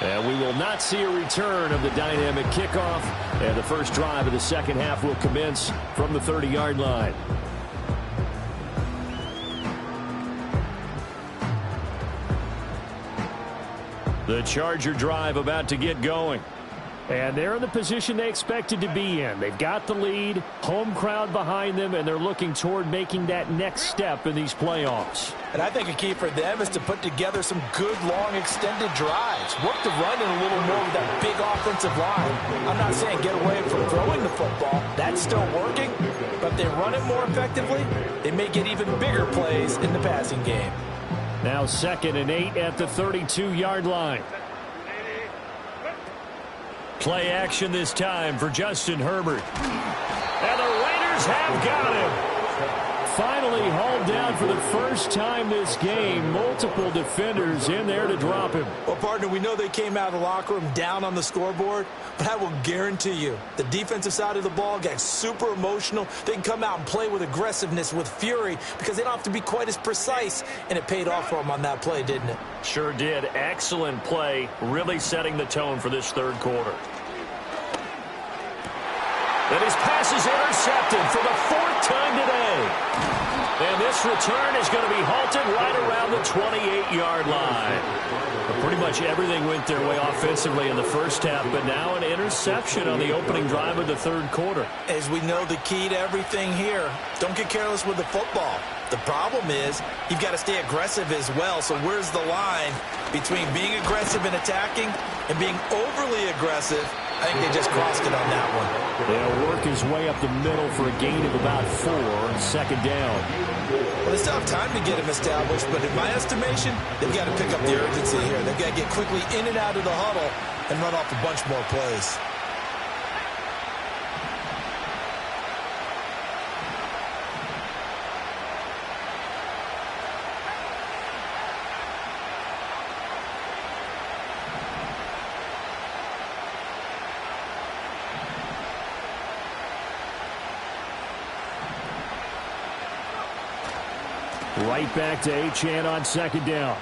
And we will not see a return of the dynamic kickoff. And the first drive of the second half will commence from the 30-yard line. The Charger drive about to get going. And they're in the position they expected to be in. They've got the lead, home crowd behind them, and they're looking toward making that next step in these playoffs. And I think a key for them is to put together some good, long, extended drives. Work the run in a little more with that big offensive line. I'm not saying get away from throwing the football. That's still working. But if they run it more effectively, they may get even bigger plays in the passing game. Now 2nd and 8 at the 32-yard line. Play action this time for Justin Herbert. And the Raiders have got him. Finally hauled down for the first time this game. Multiple defenders in there to drop him. Well, partner, we know they came out of the locker room down on the scoreboard, but I will guarantee you the defensive side of the ball got super emotional. They can come out and play with aggressiveness, with fury, because they don't have to be quite as precise, and it paid off for them on that play, didn't it? Sure did. Excellent play, really setting the tone for this third quarter. And his pass is intercepted for the 4th time today. And this return is going to be halted right around the 28-yard line. But pretty much everything went their way offensively in the first half, but now an interception on the opening drive of the third quarter. As we know, the key to everything here, don't get careless with the football. The problem is you've got to stay aggressive as well. So where's the line between being aggressive and attacking and being overly aggressive? I think they just crossed it on that one. They'll work his way up the middle for a gain of about 4, 2nd down. Well, they still have time to get him established, but in my estimation, they've got to pick up the urgency here. They've got to get quickly in and out of the huddle and run off a bunch more plays. Right back to Achane on 2nd down.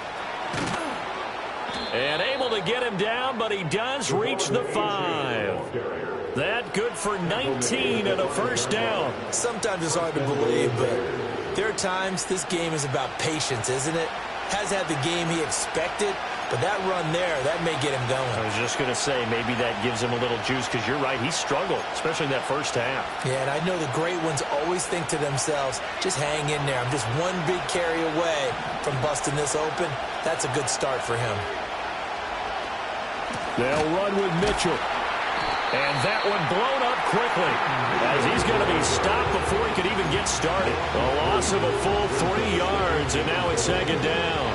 And able to get him down, but he does reach the 5. That good for 19 and a first down. Sometimes it's hard to believe, but there are times this game is about patience, isn't it? Has had the game he expected, but that run there, that may get him going. I was just going to say, maybe that gives him a little juice, because you're right, he struggled, especially in that first half. Yeah, and I know the great ones always think to themselves, just hang in there. I'm just one big carry away from busting this open. That's a good start for him. They'll run with Mitchell. And that one blown up quickly, as he's going to be stopped before he could even get started. A loss of a full 3 yards, and now it's 2nd down.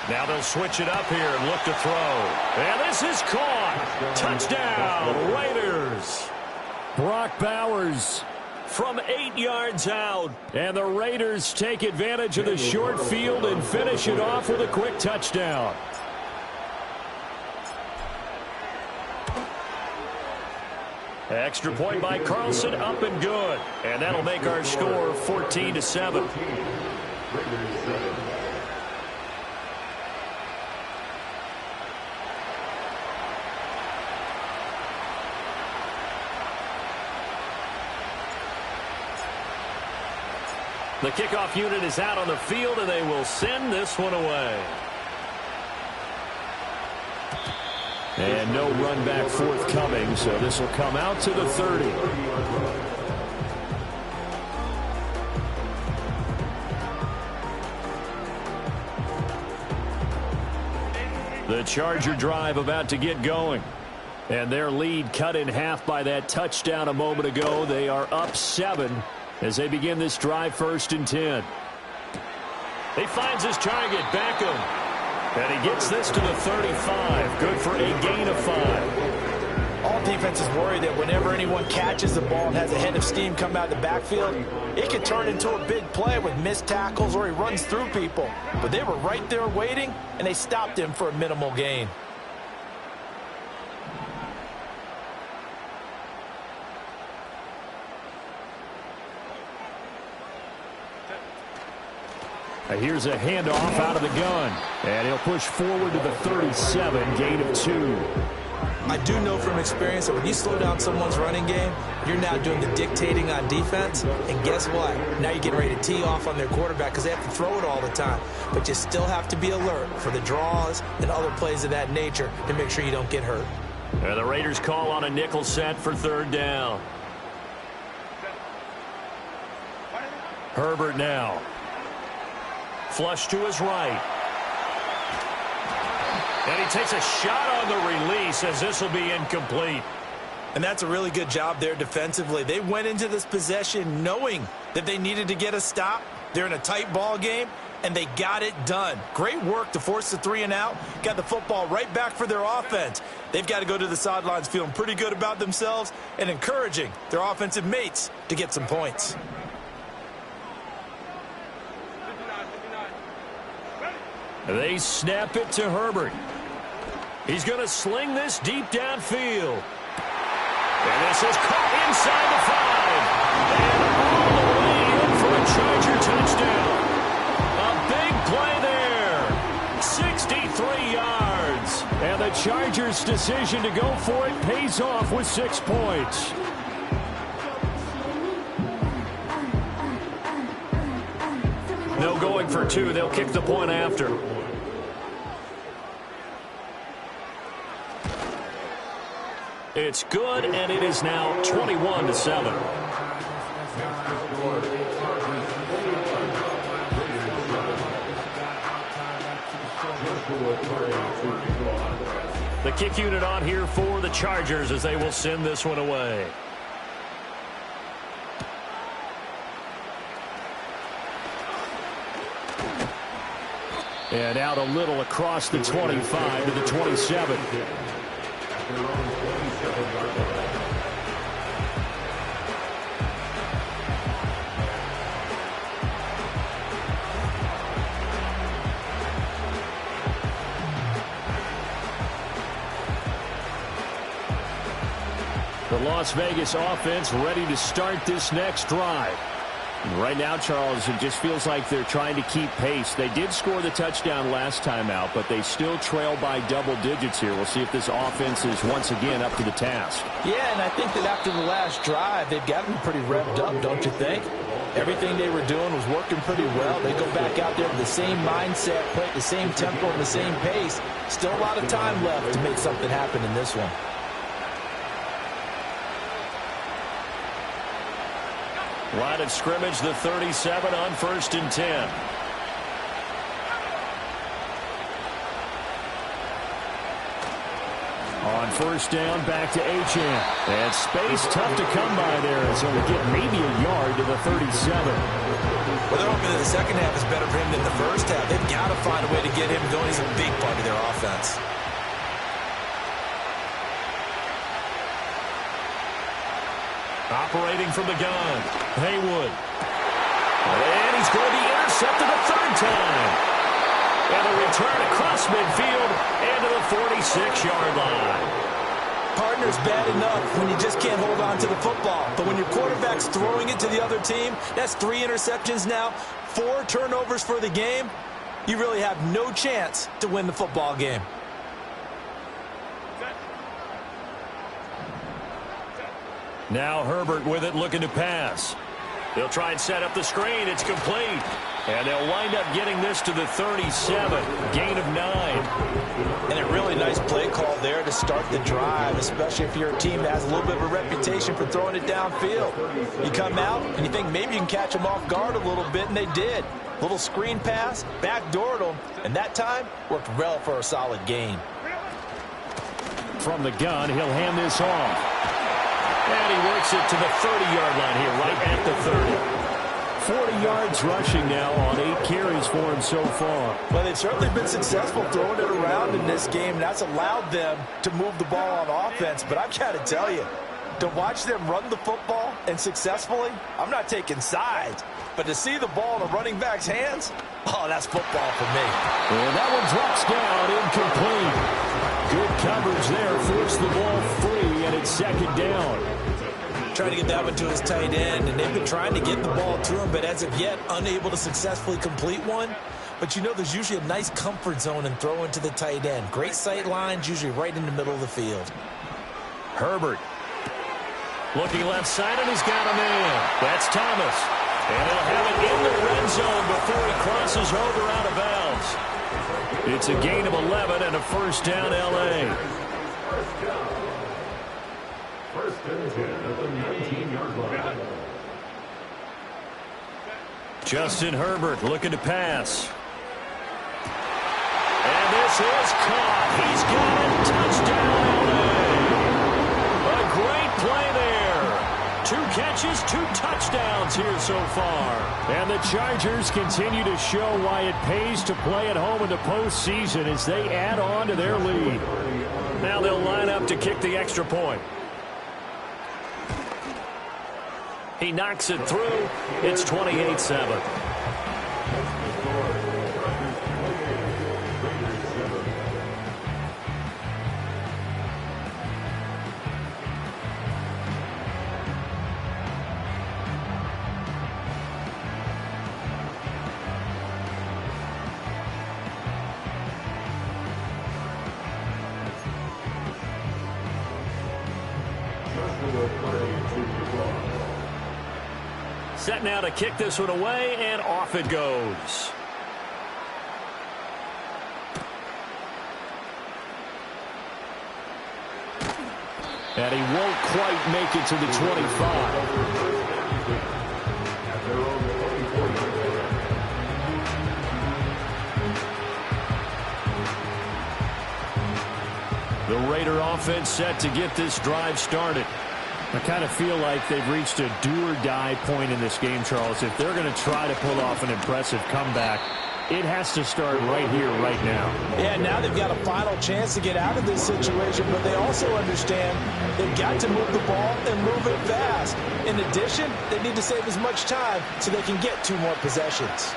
Now they'll switch it up here and look to throw. And this is caught. Touchdown, Raiders. Brock Bowers from 8 yards out. And the Raiders take advantage of the short field and finish it off with a quick touchdown. Extra point by Carlson, up and good. And that'll make our score 14-7. The kickoff unit is out on the field, and they will send this one away. And no run back forthcoming, so this will come out to the 30. The Charger drive about to get going. And their lead cut in half by that touchdown a moment ago. They are up 7 as they begin this drive, 1st and 10. He finds his target, Beckham. And he gets this to the 35. Good for a gain of 5. All defenses worry that whenever anyone catches the ball and has a head of steam come out of the backfield, it could turn into a big play with missed tackles or he runs through people. But they were right there waiting, and they stopped him for a minimal gain. Here's a handoff out of the gun. And he'll push forward to the 37, gain of 2. I do know from experience that when you slow down someone's running game, you're now doing the dictating on defense. And guess what? Now you're getting ready to tee off on their quarterback because they have to throw it all the time. But you still have to be alert for the draws and other plays of that nature to make sure you don't get hurt. And the Raiders call on a nickel set for 3rd down. Herbert now. Flush to his right. And he takes a shot on the release as this will be incomplete. And that's a really good job there defensively. They went into this possession knowing that they needed to get a stop. They're in a tight ball game, and they got it done. Great work to force the 3 and out. Got the football right back for their offense. They've got to go to the sidelines feeling pretty good about themselves and encouraging their offensive mates to get some points. They snap it to Herbert. He's going to sling this deep downfield. And this is caught inside the 5. And all the way in for a Charger touchdown. A big play there. 63 yards. And the Chargers' decision to go for it pays off with 6 points. No going for 2. They'll kick the point after. It's good, and it is now 21-7. The kick unit on here for the Chargers as they will send this one away. And out a little across the 25 to the 27. The Las Vegas offense ready to start this next drive. Right now, Charles, it just feels like they're trying to keep pace. They did score the touchdown last time out, but they still trail by double digits here. We'll see if this offense is once again up to the task. Yeah, and I think that after the last drive, they've got to be pretty revved up, don't you think? Everything they were doing was working pretty well. They go back out there with the same mindset, play at the same tempo and the same pace. Still a lot of time left to make something happen in this one. Line of scrimmage, the 37 on 1st and 10. On 1st down, back to H.M. And space tough to come by there, so we get maybe a yard to the 37. Well, they're hoping that the second half is better for him than the first half. They've got to find a way to get him going. He's a big part of their offense. Operating from the gun, Haywood. And he's going to be intercepted a 3rd time. And a return across midfield and to the 46-yard line. Partner's bad enough when you just can't hold on to the football. But when your quarterback's throwing it to the other team, that's 3 interceptions now, 4 turnovers for the game. You really have no chance to win the football game. Now Herbert with it, looking to pass. They'll try and set up the screen. It's complete. And they'll wind up getting this to the 37. Gain of 9. And a really nice play call there to start the drive, especially if you're a team that has a little bit of a reputation for throwing it downfield. You come out and you think maybe you can catch them off guard a little bit, and they did. Little screen pass, backdoored them, and that time worked well for a solid gain. From the gun, he'll hand this off. And he works it to the 30-yard line here, right at the 30. 40 yards rushing now on 8 carries for him so far. Well, they've certainly been successful throwing it around in this game. That's allowed them to move the ball on offense. But I've got to tell you, to watch them run the football and successfully, I'm not taking sides. But to see the ball in a running back's hands, oh, that's football for me. And that one drops down, incomplete. Good coverage there, forced the ball free, and it's 2nd down. trying to get that one to his tight end, and they've been trying to get the ball to him, but as of yet, unable to successfully complete one. But you know there's usually a nice comfort zone in throwing to the tight end. Great sight lines, usually right in the middle of the field. Herbert. Looking left side, and he's got him in. That's Thomas. And he'll have it in the red zone before he crosses over out of bounds. It's a gain of 11 and a first down, L.A. First and 10 at the 19-yard line. Justin Herbert looking to pass. And this is caught. He's got it. Touchdown, L.A. A great play there. 2 catches, 2 touchdowns here so far. And the Chargers continue to show why it pays to play at home in the postseason as they add on to their lead. Now they'll line up to kick the extra point. He knocks it through. It's 28-7. Set now to kick this one away, and off it goes. And he won't quite make it to the 25. The Raider offense set to get this drive started. I kind of feel like they've reached a do-or-die point in this game, Charles. If they're going to try to pull off an impressive comeback, it has to start right here, right now. Yeah, now they've got a final chance to get out of this situation, but they also understand they've got to move the ball and move it fast. In addition, they need to save as much time so they can get 2 more possessions.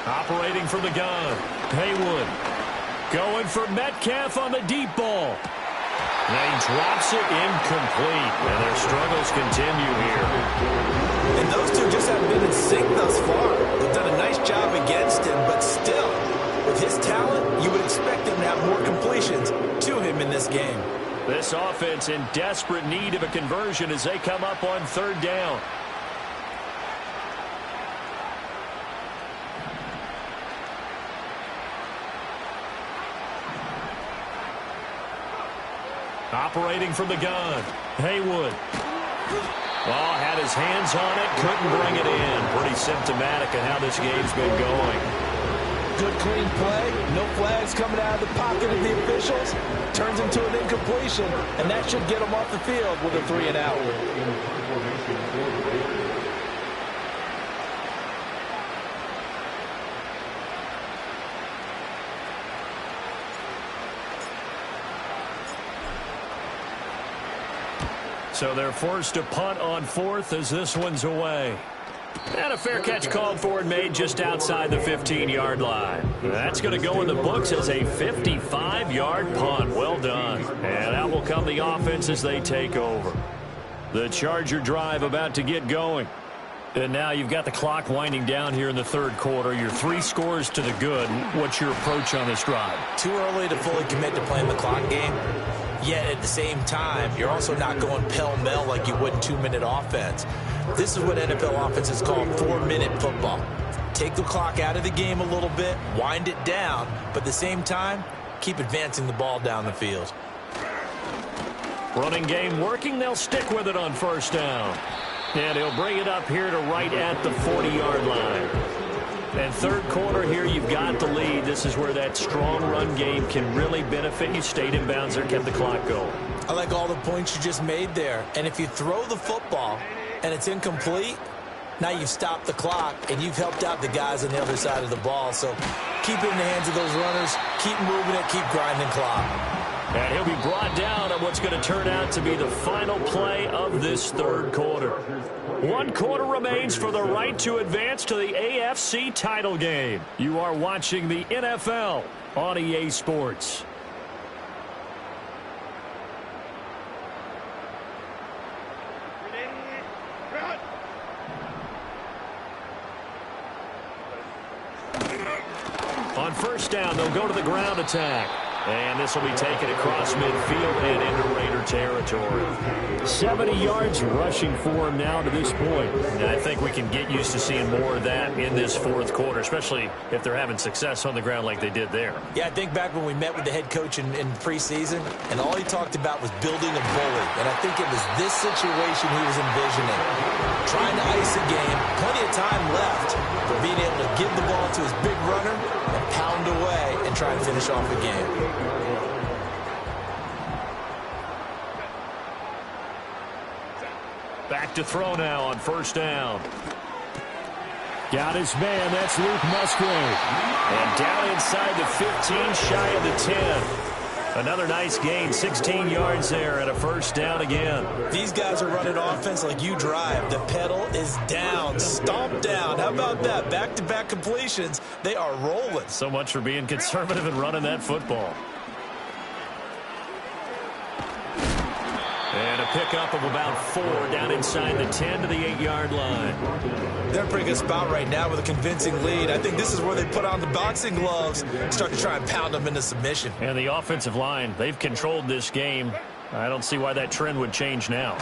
Operating from the gun, Haywood. Going for Metcalf on the deep ball. And he drops it incomplete. And their struggles continue here. And those two just haven't been in sync thus far. They've done a nice job against him, but still, with his talent, you would expect him to have more completions to him in this game. This offense in desperate need of a conversion as they come up on 3rd down. Operating from the gun, Haywood. Oh, had his hands on it, couldn't bring it in. Pretty symptomatic of how this game's been going. Good clean play, no flags coming out of the pocket of the officials. Turns into an incompletion, and that should get him off the field with a 3 and out. So they're forced to punt on 4th as this one's away. And a fair catch called for and made just outside the 15-yard line. That's going to go in the books as a 55-yard punt. Well done. And out will come the offense as they take over. The Charger drive about to get going. And now you've got the clock winding down here in the 3rd quarter. You're 3 scores to the good. What's your approach on this drive? Too early to fully commit to playing the clock game. Yet at the same time, you're also not going pell-mell like you would in 2-minute offense. This is what NFL offenses call 4-minute football. Take the clock out of the game a little bit, wind it down, but at the same time, keep advancing the ball down the field. Running game working. They'll stick with it on 1st down. And he'll bring it up here to right at the 40-yard line. And 3rd quarter here, you've got the lead. This is where that strong run game can really benefit you. Stayed in bounds there, kept the clock going. I like all the points you just made there. And if you throw the football and it's incomplete, now you've stopped the clock and you've helped out the guys on the other side of the ball. So keep it in the hands of those runners. Keep moving it. Keep grinding clock. And he'll be brought down on what's going to turn out to be the final play of this third quarter. 1 quarter remains for the right to advance to the AFC title game. You are watching the NFL on EA Sports. On first down, they'll go to the ground attack. And this will be taken across midfield and into Raider territory. 70 yards rushing for him now to this point. And I think we can get used to seeing more of that in this fourth quarter, especially if they're having success on the ground like they did there. Yeah, I think back when we met with the head coach in preseason, and all he talked about was building a bully. And I think it was this situation he was envisioning. Trying to ice a game, plenty of time left for being able to give the ball to his big runner and pound away and try and finish off the game. Back to throw now on first down. Got his man, that's Luke Musgrave. And down inside the 15, shy of the 10. Another nice gain, 16 yards there and a first down again. These guys are running offense like you drive. The pedal is down, stomp down. How about that? Back-to-back completions. They are rolling. So much for being conservative and running that football. And a pickup of about 4 down inside the 10 to the 8-yard line. They're in a pretty good spot right now with a convincing lead. I think this is where they put on the boxing gloves, start to try and pound them into submission. And the offensive line, they've controlled this game. I don't see why that trend would change now.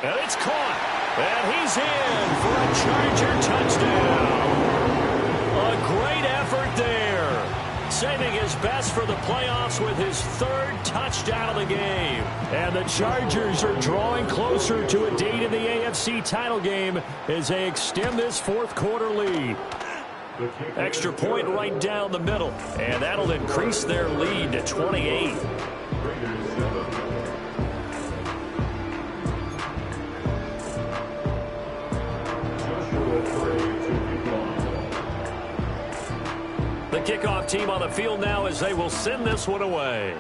And it's caught. And he's in for a Charger touchdown. A great effort there. Saving his best for the playoffs with his 3rd touchdown of the game. And the Chargers are drawing closer to a date in the AFC title game as they extend this fourth quarter lead. Extra point right down the middle. And that'll increase their lead to 28. The kickoff team on the field now as they will send this one away.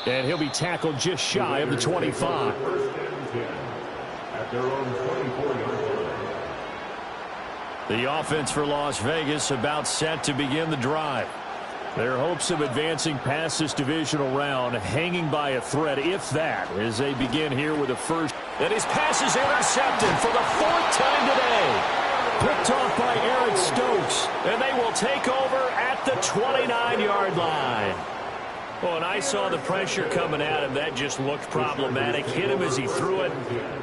And he'll be tackled just shy of the 25. The offense for Las Vegas about set to begin the drive. Their hopes of advancing past this divisional round hanging by a thread, if that, as they begin here with a first. And his pass is intercepted for the 4th time today. Picked off by Eric Stokes, and they will take over at the 29-yard line. Well, and I saw the pressure coming at him. That just looked problematic. Hit him as he threw it,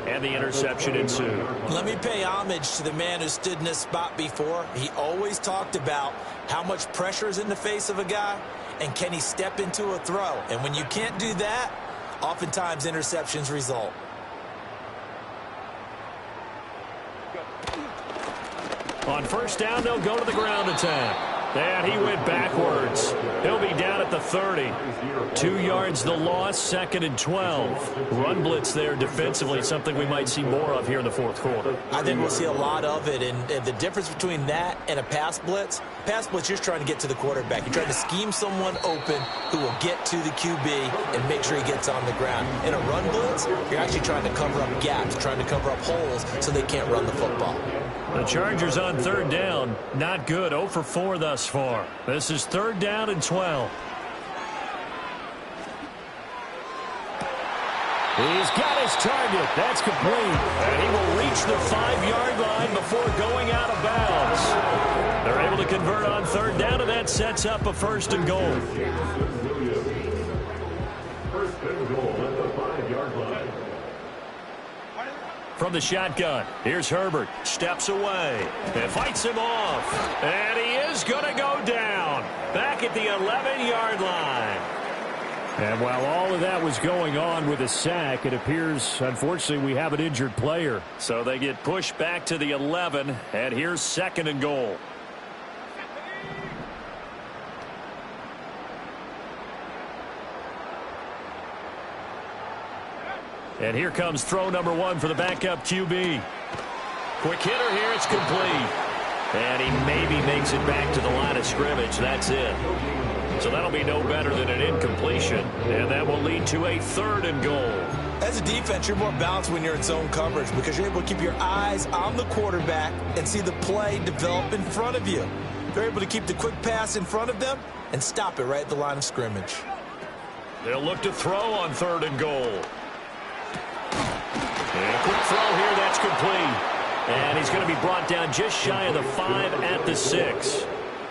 and the interception ensued. Let me pay homage to the man who stood in this spot before. He always talked about how much pressure is in the face of a guy, and can he step into a throw. And when you can't do that, oftentimes interceptions result. On first down, they'll go to the ground attack. And he went backwards. He'll be down at the 30. 2 yards the loss, 2nd and 12. Run blitz there defensively, something we might see more of here in the fourth quarter. I think we'll see a lot of it, and the difference between that and a pass blitz, you're just trying to get to the quarterback. You're trying to scheme someone open who will get to the QB and make sure he gets on the ground. In a run blitz, you're actually trying to cover up gaps, trying to cover up holes so they can't run the football. The Chargers on third down, not good, 0 for 4 thus far. This is 3rd down and 12. He's got his target. That's complete. And he will reach the 5-yard line before going out of bounds. They're able to convert on 3rd down, and that sets up a 1st and goal. 1st and goal at the 5-yard line. From the shotgun, here's Herbert. Steps away and fights him off. And he is going to go down. Back at the 11-yard line. And while all of that was going on with a sack, it appears, unfortunately, we have an injured player. So they get pushed back to the 11, and here's 2nd and goal. And here comes throw number 1 for the backup QB. Quick hitter here. It's complete. And he maybe makes it back to the line of scrimmage. That's it. So that'll be no better than an incompletion. And that will lead to a 3rd and goal. As a defense, you're more balanced when you're in zone coverage because you're able to keep your eyes on the quarterback and see the play develop in front of you. They're able to keep the quick pass in front of them and stop it right at the line of scrimmage. They'll look to throw on 3rd and goal. And a quick throw here. That's complete. And he's going to be brought down just shy of the 5 at the 6.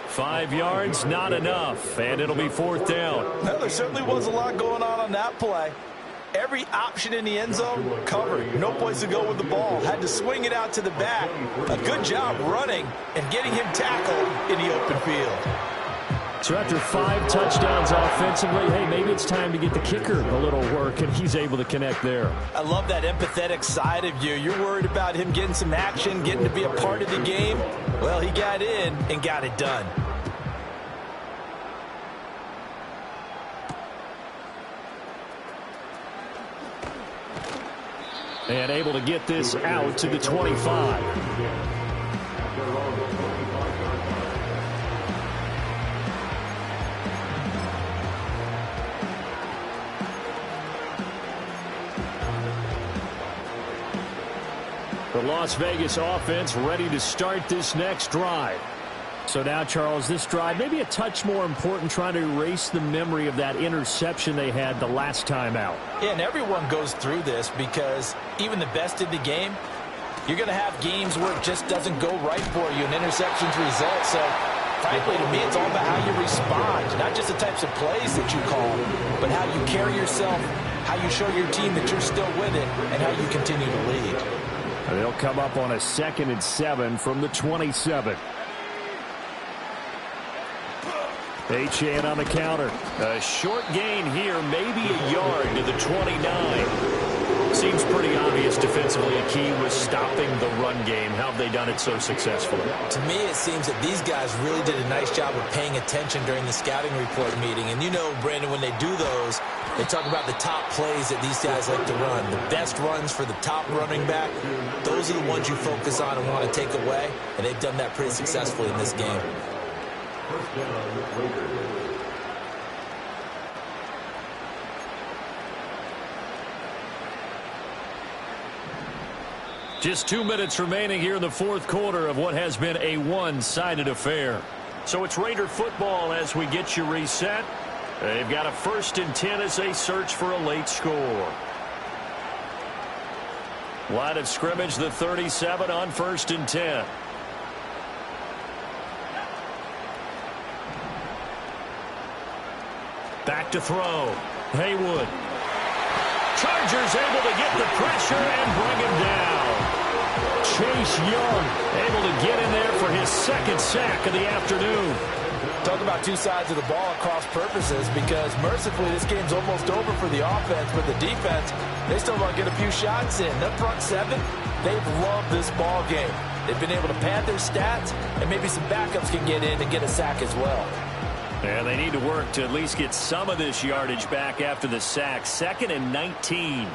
5 yards, not enough. And it'll be 4th down. Well, there certainly was a lot going on that play. Every option in the end zone covered. No place to go with the ball. Had to swing it out to the back. A good job running and getting him tackled in the open field. So after 5 touchdowns offensively, hey, maybe it's time to get the kicker a little work, and he's able to connect there. I love that empathetic side of you. You're worried about him getting some action, getting to be a part of the game. Well, he got in and got it done. And able to get this out to the 25. The Las Vegas offense ready to start this next drive. So now, Charles, this drive maybe a touch more important, trying to erase the memory of that interception they had the last time out. Yeah, and everyone goes through this because even the best in the game, you're going to have games where it just doesn't go right for you and interceptions result. So, frankly, to me, it's all about how you respond, not just the types of plays that you call, but how you carry yourself, how you show your team that you're still with it, and how you continue to lead. They'll come up on a 2nd and 7 from the 27. Achane on the counter. A short gain here, maybe a yard to the 29. Seems pretty obvious defensively a key was stopping the run game. How have they done it so successfully? To me, it seems that these guys really did a nice job of paying attention during the scouting report meeting. And you know, Brandon, when they do those, they talk about the top plays that these guys like to run. The best runs for the top running back, those are the ones you focus on and want to take away. And they've done that pretty successfully in this game. Just 2 minutes remaining here in the 4th quarter of what has been a one-sided affair. So it's Raider football as we get you reset. They've got a 1st and 10 as they search for a late score. Line of scrimmage, the 37 on 1st and 10. Back to throw. Haywood. Chargers able to get the pressure and bring him down. Chase Young able to get in there for his 2nd sack of the afternoon. Talk about two sides of the ball at cross purposes, because mercifully this game's almost over for the offense, but the defense, they still want to get a few shots in. That front 7, they've loved this ball game. They've been able to pad their stats, and maybe some backups can get in and get a sack as well. And they need to work to at least get some of this yardage back after the sack. 2nd and 19.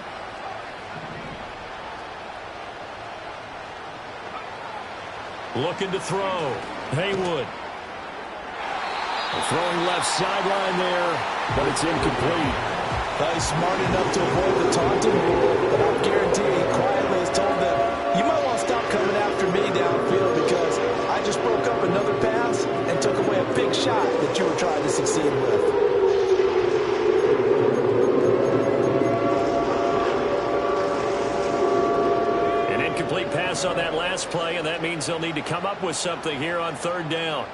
Looking to throw. Haywood. Throwing left sideline there, but it's incomplete. He's smart enough to avoid the taunting rule, but I guarantee he quietly has told them, you might want to stop coming after me downfield because I just broke up another pass and took away a big shot that you were trying to succeed with. An incomplete pass on that last play, and that means they'll need to come up with something here on 3rd down.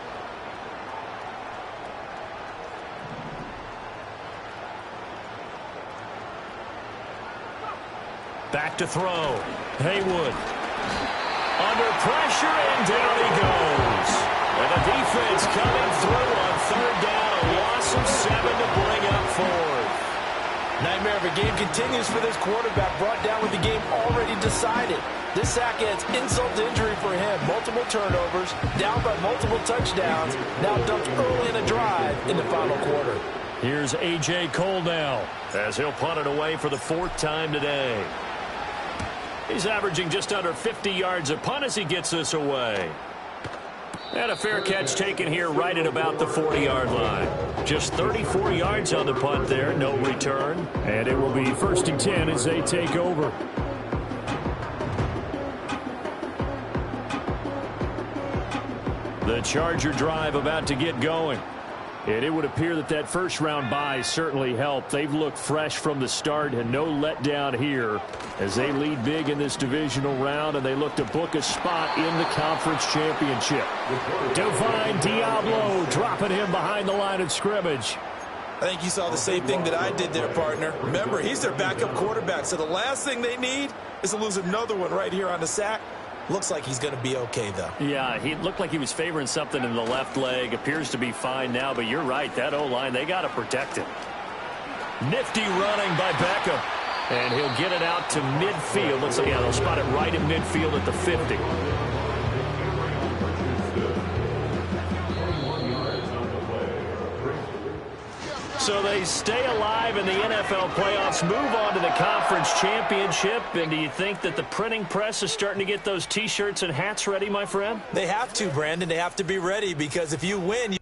Back to throw. Haywood. Under pressure, and down he goes. And the defense coming through on 3rd down. A loss of 7 to bring up 4th. Nightmare of a game continues for this quarterback, brought down with the game already decided. This sack adds insult to injury for him. Multiple turnovers, down by multiple touchdowns, now dumped early in a drive in the final quarter. Here's A.J. Cole now, as he'll punt it away for the 4th time today. He's averaging just under 50 yards a punt as he gets this away. And a fair catch taken here right at about the 40-yard line. Just 34 yards on the punt there, no return. And it will be 1st and 10 as they take over. The Charger drive about to get going. And it would appear that that first-round bye certainly helped. They've looked fresh from the start and no letdown here as they lead big in this divisional round, and they look to book a spot in the conference championship. Divine Diablo dropping him behind the line of scrimmage. I think you saw the same thing that I did there, partner. Remember, he's their backup quarterback, so the last thing they need is to lose another one right here on the sack. Looks like he's going to be okay, though. Yeah, he looked like he was favoring something in the left leg. Appears to be fine now, but you're right. That O-line, they got to protect him. Nifty running by Beckham. And he'll get it out to midfield. Let's see, yeah, they'll spot it right at midfield at the 50. So they stay alive in the NFL playoffs, move on to the conference championship. And do you think that the printing press is starting to get those T-shirts and hats ready, my friend? They have to, Brandon. They have to be ready because if you win,